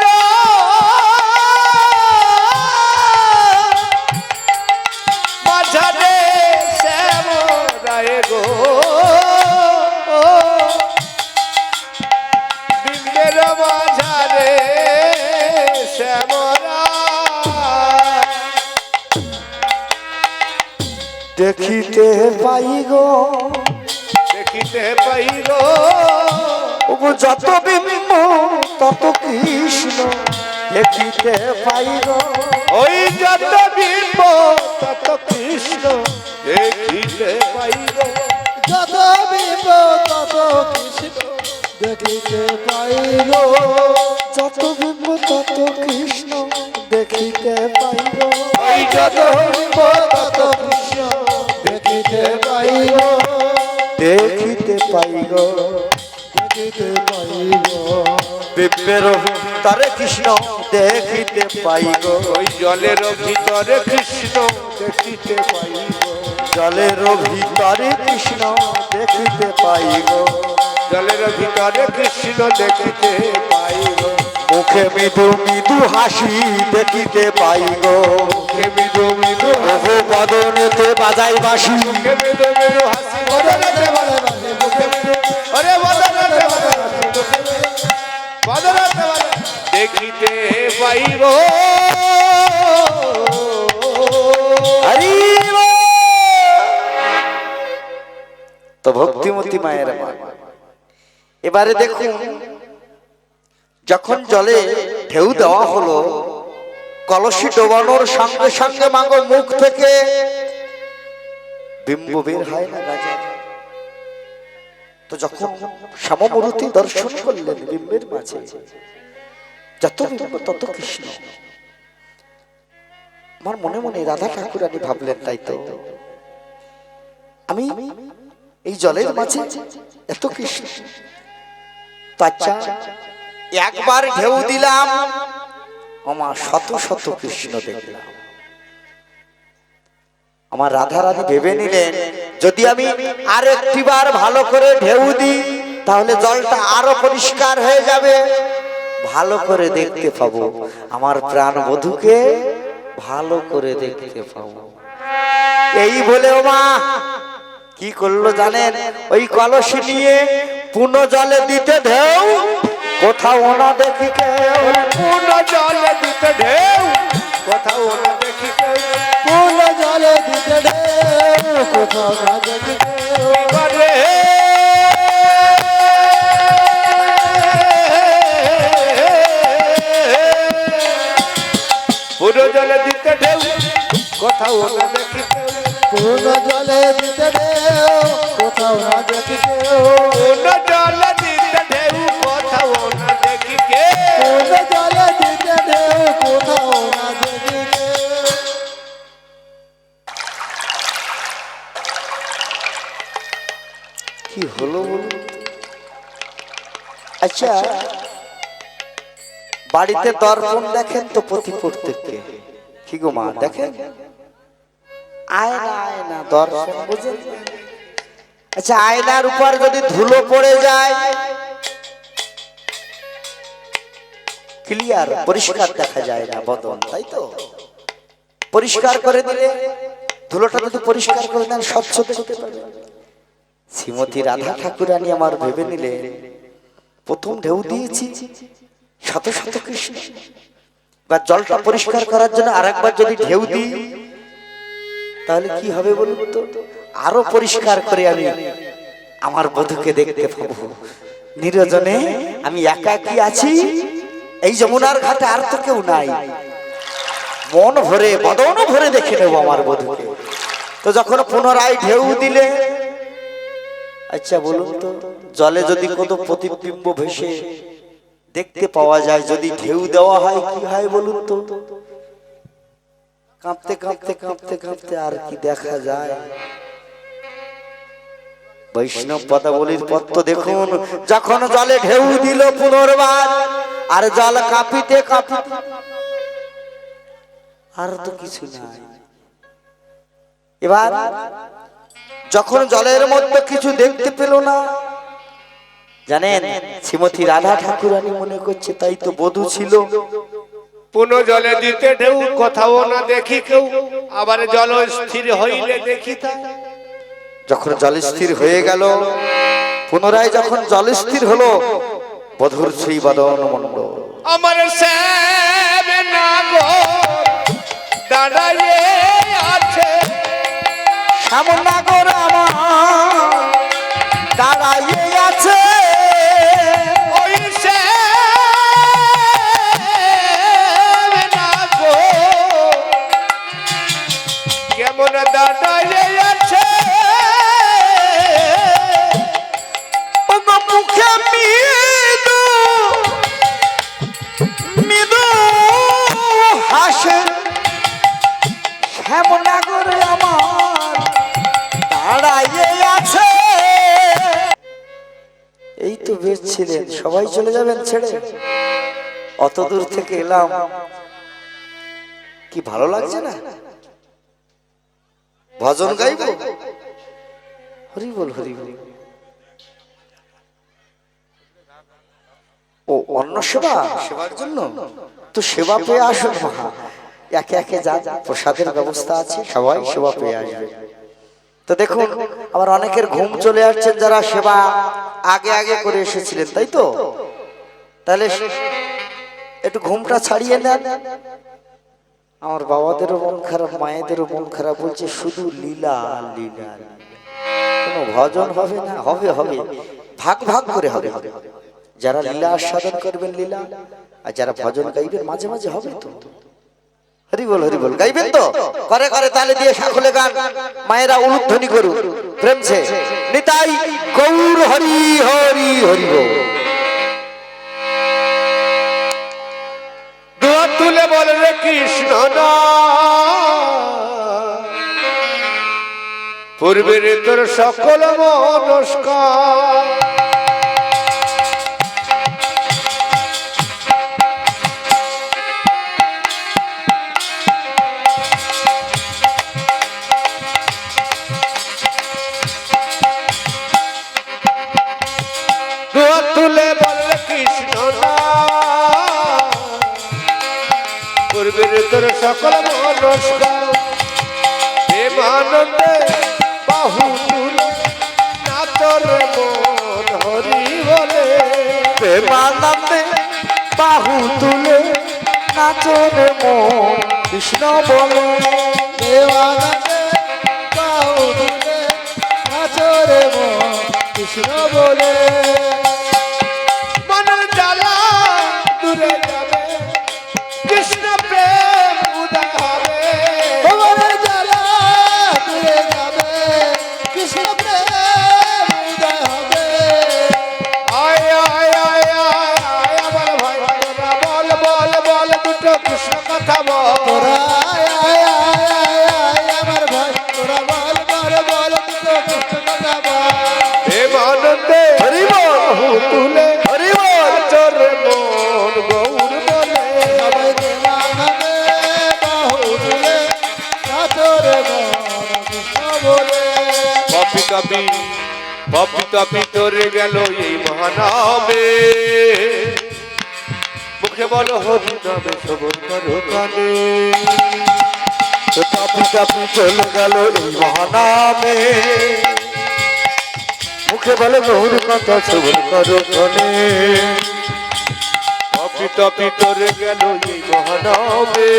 দেখিতে পাই গো, দেখিতে পাই গো, ওগো যত বিম্ব তত কৃষ্ণ দেখিতে পাই গো। ওই যত বিম্ব তত কৃষ্ণ দেখিতে পাই গো, যত বিম্ব তত কৃষ্ণ দেখিতে পাই গো, যত বিম্ব তত কৃষ্ণ দেখিতে পাই গো। ওই যত বিম্ব তত কৃষ্ণ দেখিতে পাই গো, দেখিতে পাই গো, দেখিতে পাই গো। বিম্বের তারে কৃষ্ণ দেখিতে পাই গো। ওই জলের ভিতরে কৃষ্ণ দেখিতে পাই গো, জলের ভিতরে কৃষ্ণ দেখিতে পাই গো। জলের ভিতরে কৃষ্ণ দেখিতে পাই গো, মুখে মৃদু মৃদু হাসি দেখিতে পাই গো। মুখে মৃদু মৃদু ওহো বদনেতে বাজাই বাঁশি, মুখে মৃদু মৃদু হাসি, বদনেতে বাজাই বাঁশি, মুখে মৃদু, ওরে বদনেতে বাজাই বাঁশি, মুখে মৃদু, বদনেতে বাজাই দেখিতে পাই গো। হরি বল। তো ভক্তিমতী মায়ের মা, এবারে দেখুন যখন জলে ঢেউ দেওয়া হলো, কলসি ডোবানোর সঙ্গে সঙ্গে মাগো মুখ থেকে বিম্ব বের হয় না গাজা। তো যখন শ্যামমূর্তি দর্শন করলেন বিম্বের মাঝে, যত বিম্ব তত কৃষ্ণ। আমার মনে মনে রাধা ঠাকুরানী ভাবলেন, তাই তো আমি এই জলের মাঝে এত কৃষ্ণ। তো আচ্ছা একবার ঢেউ দিলাম, আমার শত শত কৃষ্ণ দেখলাম। আমার রাধা রানী ভেবে নিলেন, যদি আমি আর একটিবার ভালো করে ঢেউ দিই তাহলে জলটা আরো পরিষ্কার হয়ে যাবে, ভালো করে দেখতে পাবো, আমার প্রাণ বধূকে ভালো করে দেখতে পাবো। এই বলে ও মা কি করলো জানেন, ওই কলসি নিয়ে পুনঃ জলে দিতে ঢেউ, কোথাও না দেখি কেউ। পূর্ণ জলে দিতে ঢেউ, কোথাও না দেখি কেউ, পূর্ণ জলে দিতে ঢেউ, কোথাও না দেখি কেউ। এবারে পূর্ণ জলে দিতে ঢেউ, কোথাও না দেখি কেউ, পূর্ণ জলে দিতে ঢেউ, কোথাও না দেখি কেউ, পূর্ণ জলে দিতে ঢেউ, কোথাও না দেখি কেউ, পূর্ণ জলে দিতে ঢেউ, কোথাও না দেখি কেউ। কি হলো বলুন? আচ্ছা বাড়িতে দর্পণ দেখেন তো প্রতি প্রত্যেককে, কি গো মা দেখেন? আয়না আয়না দর্পণ বুঝেন? আচ্ছা আয়নার উপর যদি ধুলো পড়ে যায় ক্লিয়ার পরিষ্কার দেখা যায় না বদন, তাই তো? পরিষ্কার করে দিলে ধুলোটা যদি পরিষ্কার করে দেন স্বচ্ছ দেখতে পাবেন। শ্রীমতী রাধা ঠাকুরানী আমার ভেবে নিলে প্রথম ঢেউ দিয়েছি শত শত কৃষ্ণ, বা জলটা পরিষ্কার করার জন্য আরেকবার যদি ঢেউ দিই তাহলে কি হবে বলুন তো? আরো পরিষ্কার করে আমি আমার বধূকে দেখতে পাবো। নিরজনে আমি একা কি আছি এই যমুনার ঘাটে, আর তো কেউ নাই। মন ভরে বদন ভরে দেখে নেবো আমার বধূকে। তো যখন পুনরায় ঢেউ দিলে, আচ্ছা বলুন তো জলে যদি কোনো প্রতিবিম্ব ভেসে দেখতে পাওয়া যায়, যদি ঢেউ দেওয়া হয় কি হয় বলুন তো? কাঁপতে কাঁপতে কাঁপতে কাঁপতে আর কি দেখা যায়? বৈষ্ণব পদাবলীর পত্র দেখুন, যখন জলে ঢেউ দিল পুনর্বার, আর জল কাঁপিতে কাঁপিতে আর তো কিছু নাই। এবার যখন জলের মধ্যে কিছু দেখতে পেল না, জানেন শ্রীমতী রাধা ঠাকুরানী মনে করছে তাই তো বধূ ছিল। পুনঃ জলে দিতে ঢেউ, কোথাও না দেখি কেউ, আবার জল স্থির হইলে দেখি তা। যখন জল স্থির হয়ে গেল, পুনরায় যখন জল স্থির হলো, বধূর শ্রী বদন মন্ডল আমার শ্যামে নাগর দাঁড়াইয়ে আছে, শ্যামনগর আমার দাঁড়াইয়ে আছে ওই সে না গো কেমন দাঁড়াইয়ে আছে ওগো মুখে মৃদু মৃদু হাসে শ্যামনগর আমার দাঁড়াইয়ে আছে। এই তো বেশ ছিলেন, সবাই চলে যাবেন ছেড়ে, অত দূর থেকে এলাম, কি ভালো লাগছে না? ভজন গাইব, হরি বল হরি বল। ও অন্ন সেবা, সেবার জন্য তো সেবা পেয়ে আসুন মহা, একে একে যা প্রসাদের ব্যবস্থা আছে সবাই সেবা পেয়ে আসবে। তো দেখুন আবার অনেকের ঘুম চলে আসছেন যারা সেবা আগে আগে করে এসেছিলেন, তাই তো? তাহলে একটু ঘুমটা ছাড়িয়ে নেন। আমার বাবাদেরও মন খারাপ, মায়েদেরও মন খারাপ, বলছে শুধু লীলা লীলা, কোনো ভজন হবে না? হবে হবে, ভাগ ভাগ করে হবে। যারা লীলা আস্বাদন করবেন লীলা, আর যারা ভজন গাইবেন মাঝে মাঝে হবে তো। হরি বল গাইবেন তো? করে করে তালে দিয়ে সকলে গান, মায়েরা উলুধ্বনি করুন প্রেম সে নিতাই গৌর হরি হরি হরি বল। দোয়া তুলে বলে রে কৃষ্ণ না পূর্বের তোর সকল মনস্কার দোয়া তুলে বলে কৃষ্ণ না পূর্বের তোর সকল মনস্কার প্রেমানন্দে বাহু তুলে না তোর মন হরি বলে প্রেমানন্দে বাহু তুলে নাচন মন কৃষ্ণ বলে। প্রেমানন্দে বাহু তুলে না তোর মন কৃষ্ণ বলে। মনের জ্বালা দূরে যাবে কৃষ্ণ প্রেম উদয় হবে। মনের জ্বালা দূরে যাবে কৃষ্ণ প্রেম উদয় হবে। আয় আয় আয় আয় আয় আমার ভাই তোরা বল বল বল দুটো কৃষ্ণ কথা বল। তোরা আয় আয় আয় আয় আয় আমার ভাই তোরা বল বল বল দুটো কৃষ্ণ কথা বল। প্রেমানন্দে হরি বল বাহু তুলে হরি বল তোর মন গৌর বলে। সবাই প্রেমানন্দে বাহু তুলে তোর মন কৃষ্ণ বলে। পপি তপি তোরে গেল এই মহানামে মুখে বলো হরি নামে শোভন করো কানে। তপি তপি চলে গেল এই মহানামে, মুখে বলে গৌর কথা শ্রবণ করো কানে। পপি তপি তোরে গেল এই মহানামে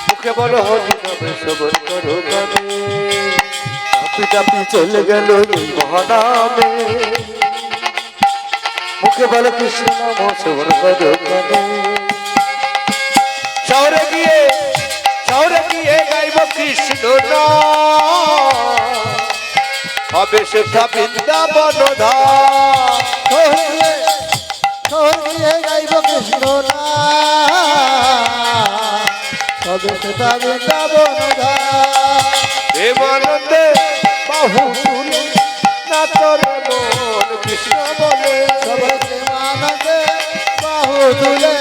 মুখে বলো হরি নামে শোভন করো কানে। তপি তপি চলে গেল এই মহানামে, মুখে বলে কৃষ্ণ নাম শ্রবণ করো কানে। শহরে গিয়ে গাইব কৃষ্ণ নাম হবে সেটা বৃন্দাবন ধাম। শহরে গিয়ে গাইব কৃষ্ণ নাম হবে সেটা বৃন্দাবন ধাম। প্রেমানন্দে বাহু তুলে না তোর মন কৃষ্ণ বলে। সবাই প্রেমানন্দে বাহু তুলে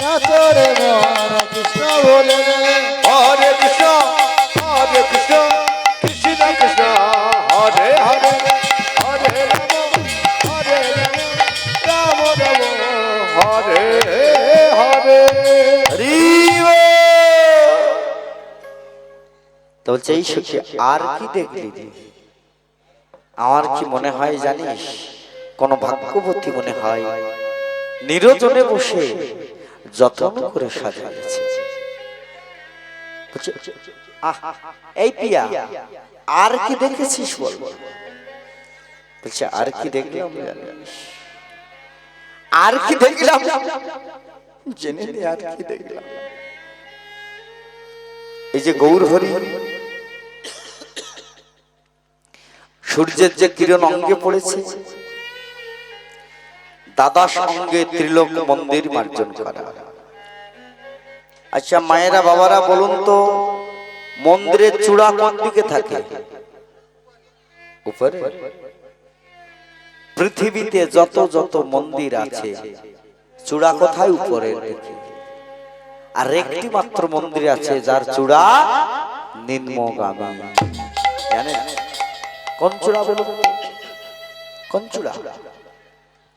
না তোর মন কৃষ্ণ বলে। হরে কৃষ্ণ কৃষ্ণ কৃষ্ণ হরে হরে হরে রাম রাম রাম হরে হরে। তো বলছে এই সখী আর কি দেখলি রে? আমার কি মনে হয় জানিস, কোন ভাগ্যবতী মনে হয় নিরজনে বসে যত্ন করে সাজিয়েছে। এই পিয়া আর কি দেখেছিস বল? বলছে আর কি দেখলাম জানিস? আর কি দেখলাম জেনে নে, আর কি দেখলাম? এই যে গৌর হরি, সূর্যের যে কিরণ অঙ্গে পড়েছে, দ্বাদশ অঙ্গে ত্রিলোক মন্দির মার্জন করা। আচ্ছা মায়েরা বাবারা বলুন তো, মন্দিরের চূড়া কোন দিকে থাকে? উপরে। পৃথিবীতে যত যত মন্দির আছে চূড়া কোথায়? উপরের দিকে। আর একটি মাত্র মন্দির আছে যার চূড়া নিম্নগামী। জানেন কোন চূড়া? বলুন কোন চূড়া?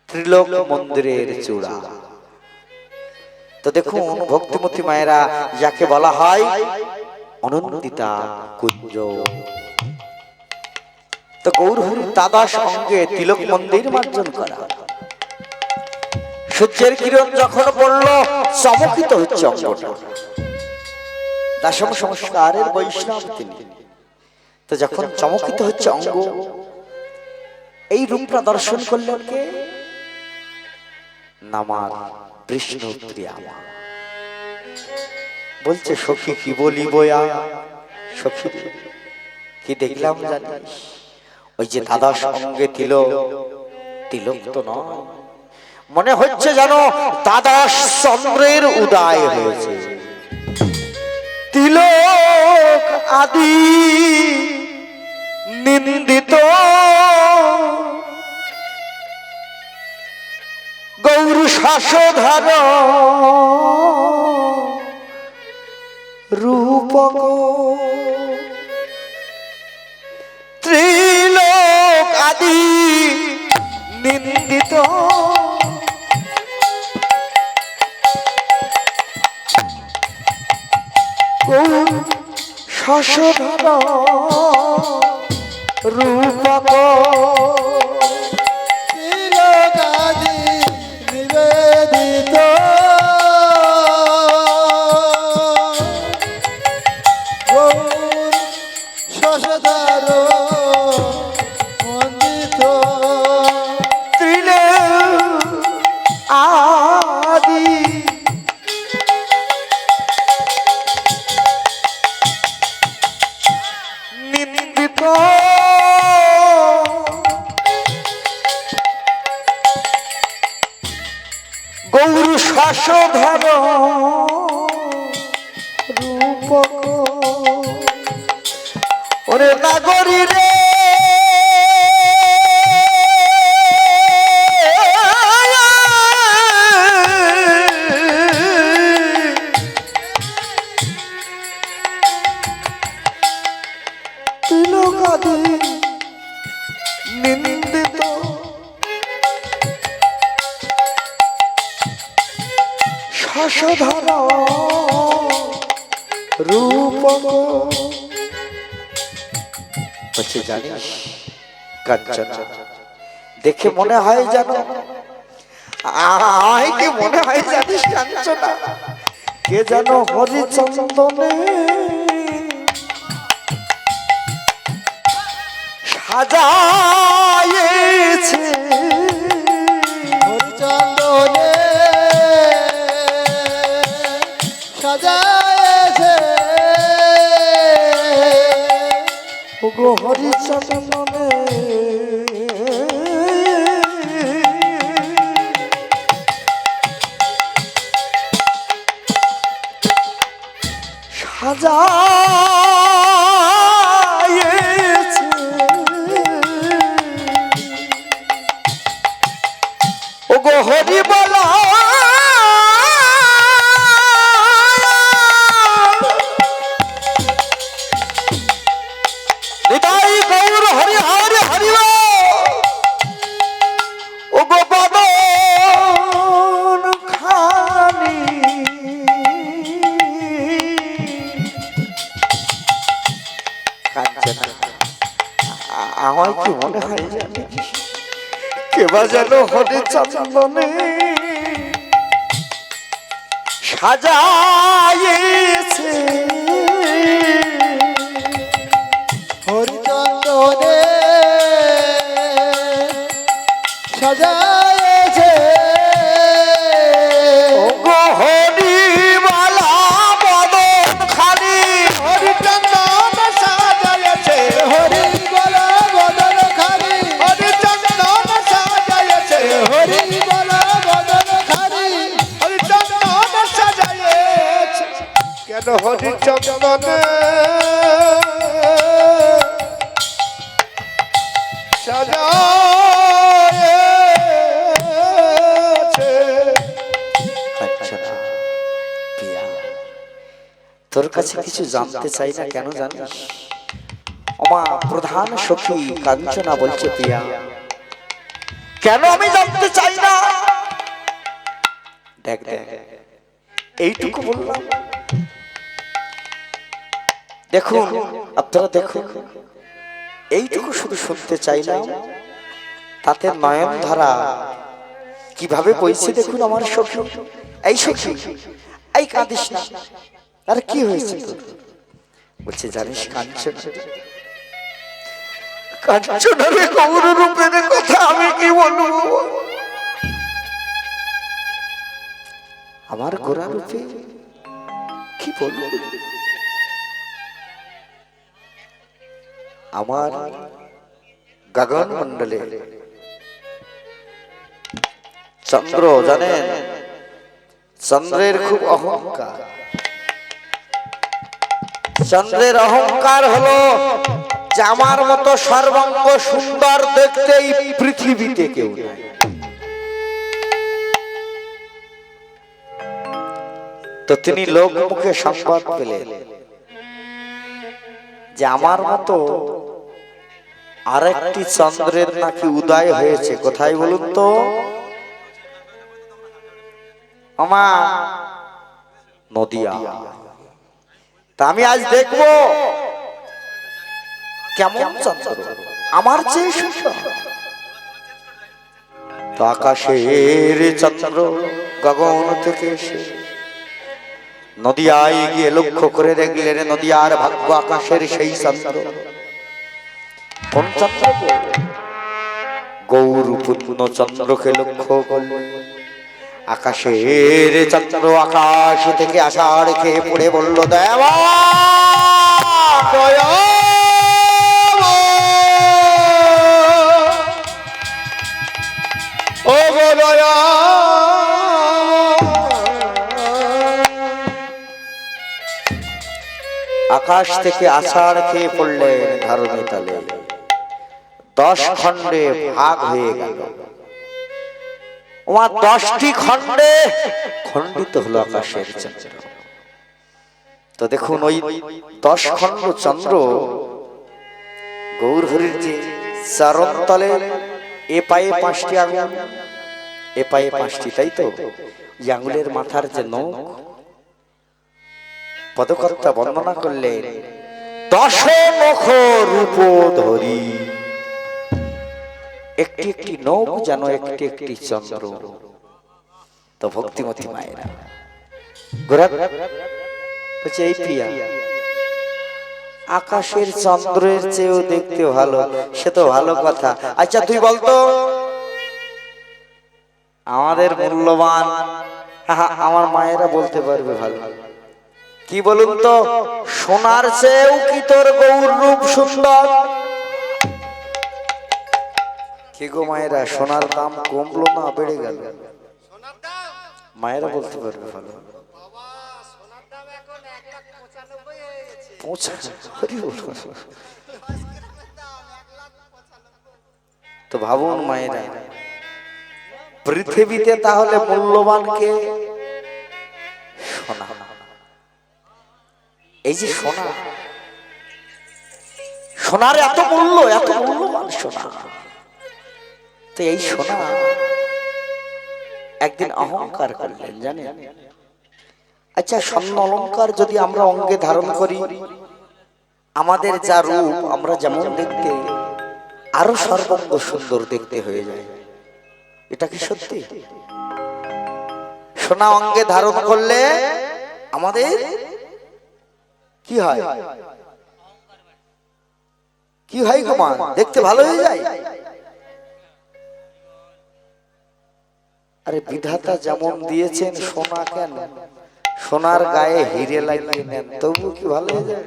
ত্রিলোক মন্দিরের চূড়া। তো দেখুন ভক্তিমতী মায়েরা, যাকে বলা হয় অনন্দিতা কুঞ্জ। তো গৌর হরি দ্বাদশ অঙ্গে তিলক মন্দির মার্জন করা। সূর্যের কিরণ যখন পড়লো চমকিত হচ্ছে অঙ্গটা। দশম সংস্কারের বৈষ্ণব তিনি। তো যখন চমকিত হচ্ছে অঙ্গ, এই রূপটা দর্শন করলেন কে? নামার বিষ্ণু প্রিয়া মা। বলছে সখী কি বলি বয়া, সখী কি দেখলাম জানিস? ওই যে দ্বাদশ অঙ্গে তিলক, তিলক তো নয়, মনে হচ্ছে যেন দ্বাদশ চন্দ্রের উদয় হয়েছে। তিলক আদি নিন্দিত গৌর শাসধার রূপক, ত্রিলোক আদি নিন্দিত গৌর শাসধার রূপক, তিলকাদি নিবেদিত গৌর শশধর মন্দিত ত্রিলোক আদি নিন্দিত গৌর শাসধর রূপক। ওরে নাগরী রে তিলকাদি নিন্দিত শাসধর রূপক। বলছে জানিস কাঞ্চনা দেখে মনে হয় যেন, আমায় কি মনে হয় জানিস কাঞ্চনা, কে যেন হরিচন্দনে সাজায়েছে, হরিচন্দনে সাজায়েছে ওগো হরিচন্দনে সাজায়েছে ওগো হরি বলা নিতাই গৌর হরি হরি হরি ওগো বাদন খানি কাঞ্চনা আমার কি মনে হয় জানি কেবা যেন হরি চন্দনে সাজায়েছে চন্দনে সাজায়েছে হরিমালা বদন খালি হরি চন্দন সাজায়েছে হরি গলা বদন খালি হরি চন্দন সাজায়েছে হরি গলা বদন খালি হরি চন্দন সাজায়েছে কেন হরি চন্দন সাজায়েছে আচ্ছা পিয়া, তোর কাছে কিছু জানতে চাই না কেন জানিস? ওমা প্রধান সখী কাঞ্চনা বলছে পিয়া, কেন আমি জানতে চাই না? দেখ দেখ, এইটুকু বললাম। দেখুন আপনারা দেখুন, এইটুকু শুধু শুনতে চাইলাম, তাতে নয়ন ধারা কিভাবে বইছে দেখুন আমার সখী। এই সখী, এই কাঁদিস না, আর কি হয়েছে তোর? বলছে জানিস কাঞ্চন, কাঞ্চনের গৌর রূপের কথা আমি কি বলবো? আমার গোরা রূপে কি বলবো? আমার গগন মন্ডলে চন্দ্র, জানেন চন্দ্রের খুব অহংকার। চন্দ্রের অহংকার হলো যে আমার মতো সর্বাঙ্গ সুন্দর দেখতে এই পৃথিবীতে কেউ নাই। তো তিনি লোক মুখে সংবাদ পেলেন যে আমার মতো আরেকটি চন্দ্রের নাকি উদয় হয়েছে। কোথায় বলুন তো? আমা নদিয়া। তা আমি আজ দেখব কেমন চন্দ্র আমার চেয়ে সুন্দর। তো আকাশের চন্দ্র গগন থেকে এসে নদিয়ায় গিয়ে লক্ষ্য করে দেখলেন নদিয়ার ভাগ্য আকাশের সেই চন্দ্র। কোন চন্দ্র? গৌরপূর্ণ চন্দ্রকে লক্ষ্য করলেন। আকাশের চন্দ্র আকাশ থেকে আষাঢ় খেয়ে পড়ে বলল, দেবা ও গো দয়া আকাশ থেকে আষাঢ় খেয়ে পড়লেন ধরণী তলে। 10 খণ্ডে ভাগ হয়ে গেল। ওমা 10টি খণ্ডে খণ্ডিত হলো আকাশের চন্দ্র। তো দেখুন ওই 10 খণ্ড চন্দ্র গৌর হরির যে চরণ তলে, এ পায়ে 5টি আঙুল, এ পায়ে 5টি, তাই তো? যে আঙুলের মাথার যে নখ, পদকর্তা বর্ণনা করলেন 10 নখ রূপ ধরি, একটি একটি নখ যেন একটি একটি চন্দ্র। তো ভক্তিমতী মায়েরা গোরা বলছে, এই প্রিয়া আকাশের চন্দ্রের চেয়েও দেখতে ভালো। সে তো ভালো কথা। আচ্ছা তুই বলতো, আমাদের মূল্যবান, আমার মায়েরা বলতে পারবে ভালো, কি বলুন তো, সোনার চেয়েও কি তোর গৌর রূপ সুন্দর? কি গো মায়েরা, সোনার দাম কমলো না বেড়ে গেল? মায়েরা বলতে পারবে ভালো। তো ভাবুন মায়েরা, পৃথিবীতে তাহলে মূল্যবান কে? সোনা। এই যে সোনা, সোনার এত মূল্য, এত মূল্যবান সোনা। তো এই সোনা একদিন অহংকার করলেন, জানেন? আচ্ছা স্বর্ণ অলংকার যদি আমরা অঙ্গে ধারণ করি, আমাদের যা রূপ, আমরা যেমন দেখতে, আরো সর্বাঙ্গ সুন্দর দেখতে হয়ে যায়। এটা কি সত্যি? সোনা অঙ্গে ধারণ করলে আমাদের কি হয়? কি হয় গো মা, দেখতে ভালো হয়ে যায়? আরে বিধাতা যেমন দিয়েছেন সোনা, কেন সোনার গায়ে হিরে লাগিয়ে নেন, তবু কি ভালো হয়ে যায়?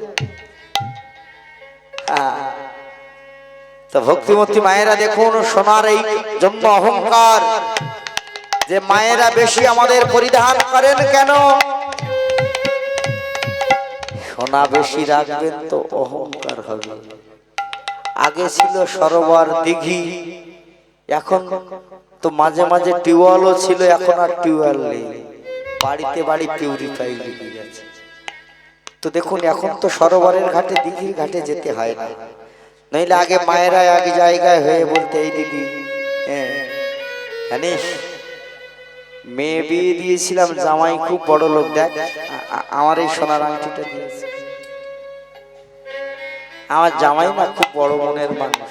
তো ভক্তিমতী মায়েরা দেখুন, সোনার এই জন্য অহংকার যে মায়েরা বেশি আমাদের পরিধান করেন কেন? সোনা বেশি রাখবেন তো অহংকার হবে। আগে ছিল সরোবর দিঘি, এখন তো মাঝে মাঝে টিউবওয়েলও ছিল, এখন আর টিউবওয়েল নেই, বাড়িতে বাড়ি পিউরিফাই লেগে গেছে। তো দেখুন এখন তো সরোবরের ঘাটে দিঘির ঘাটে যেতে হয় না, নইলে আগে মায়েরা এক জায়গায় হয়ে বলতে, এই দিদি জানিস মেয়ে বিয়ে দিয়েছিলাম, জামাই খুব বড় লোক, দেখ আমার এই সোনার আংটিটা দিয়েছে, আমার জামাই না খুব বড় মনের মানুষ।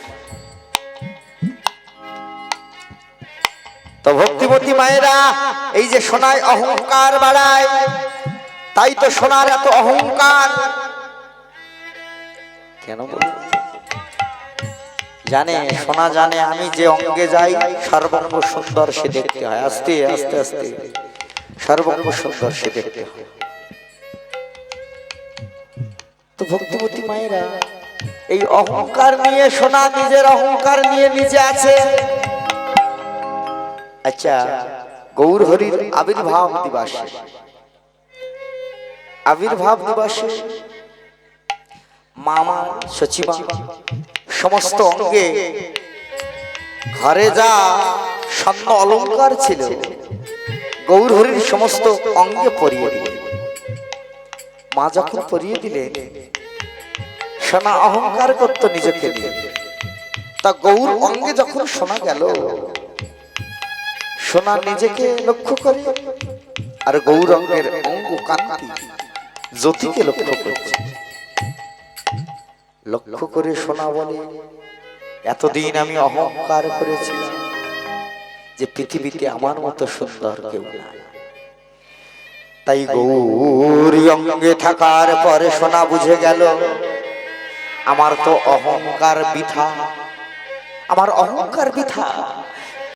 তো ভক্তিমতী মায়েরা এই যে সোনায় অহংকার বাড়ায়, তাই তো সোনার এত অহংকার কেন বলুন? জানে সোনা জানে আমি যে অঙ্গে যাই সর্বাঙ্গ সুন্দর সে দেখতে হয়, আস্তে আস্তে আস্তে সর্বাঙ্গ সুন্দর সে দেখতে হয়। তো ভক্তিমতী মায়েরা এই অহংকার নিয়ে, সোনা নিজের অহংকার নিয়ে নিজে আছে। আচ্ছা, গৌর হরির আবির্ভাব দিবসে, আবির্ভাব দিবসে মামা সচিবা সমস্ত অঙ্গে ঘরে যা স্বর্ণ অলংকার ছিল গৌর হরির সমস্ত অঙ্গে পরিয়ে দিলেন। মা যখন পরিয়ে দিলেন, সোনা অহংকার করত নিজেকে নিয়ে, তা গৌর অঙ্গে যখন শোনা গেল, সোনা নিজেকে লক্ষ্য করে আর গৌরাঙ্গের অঙ্গ কান্তি জ্যোতিকে লক্ষ্য করছে। লক্ষ্য করে সোনা বলে, এতদিন আমি অহংকার করেছিলাম যে পৃথিবীতে আমার মতো সুন্দর কেউ নাই, তাই গৌরী অঙ্গে থাকার পরে সোনা বুঝে গেল আমার তো অহংকার বৃথা, আমার অহংকার বৃথা।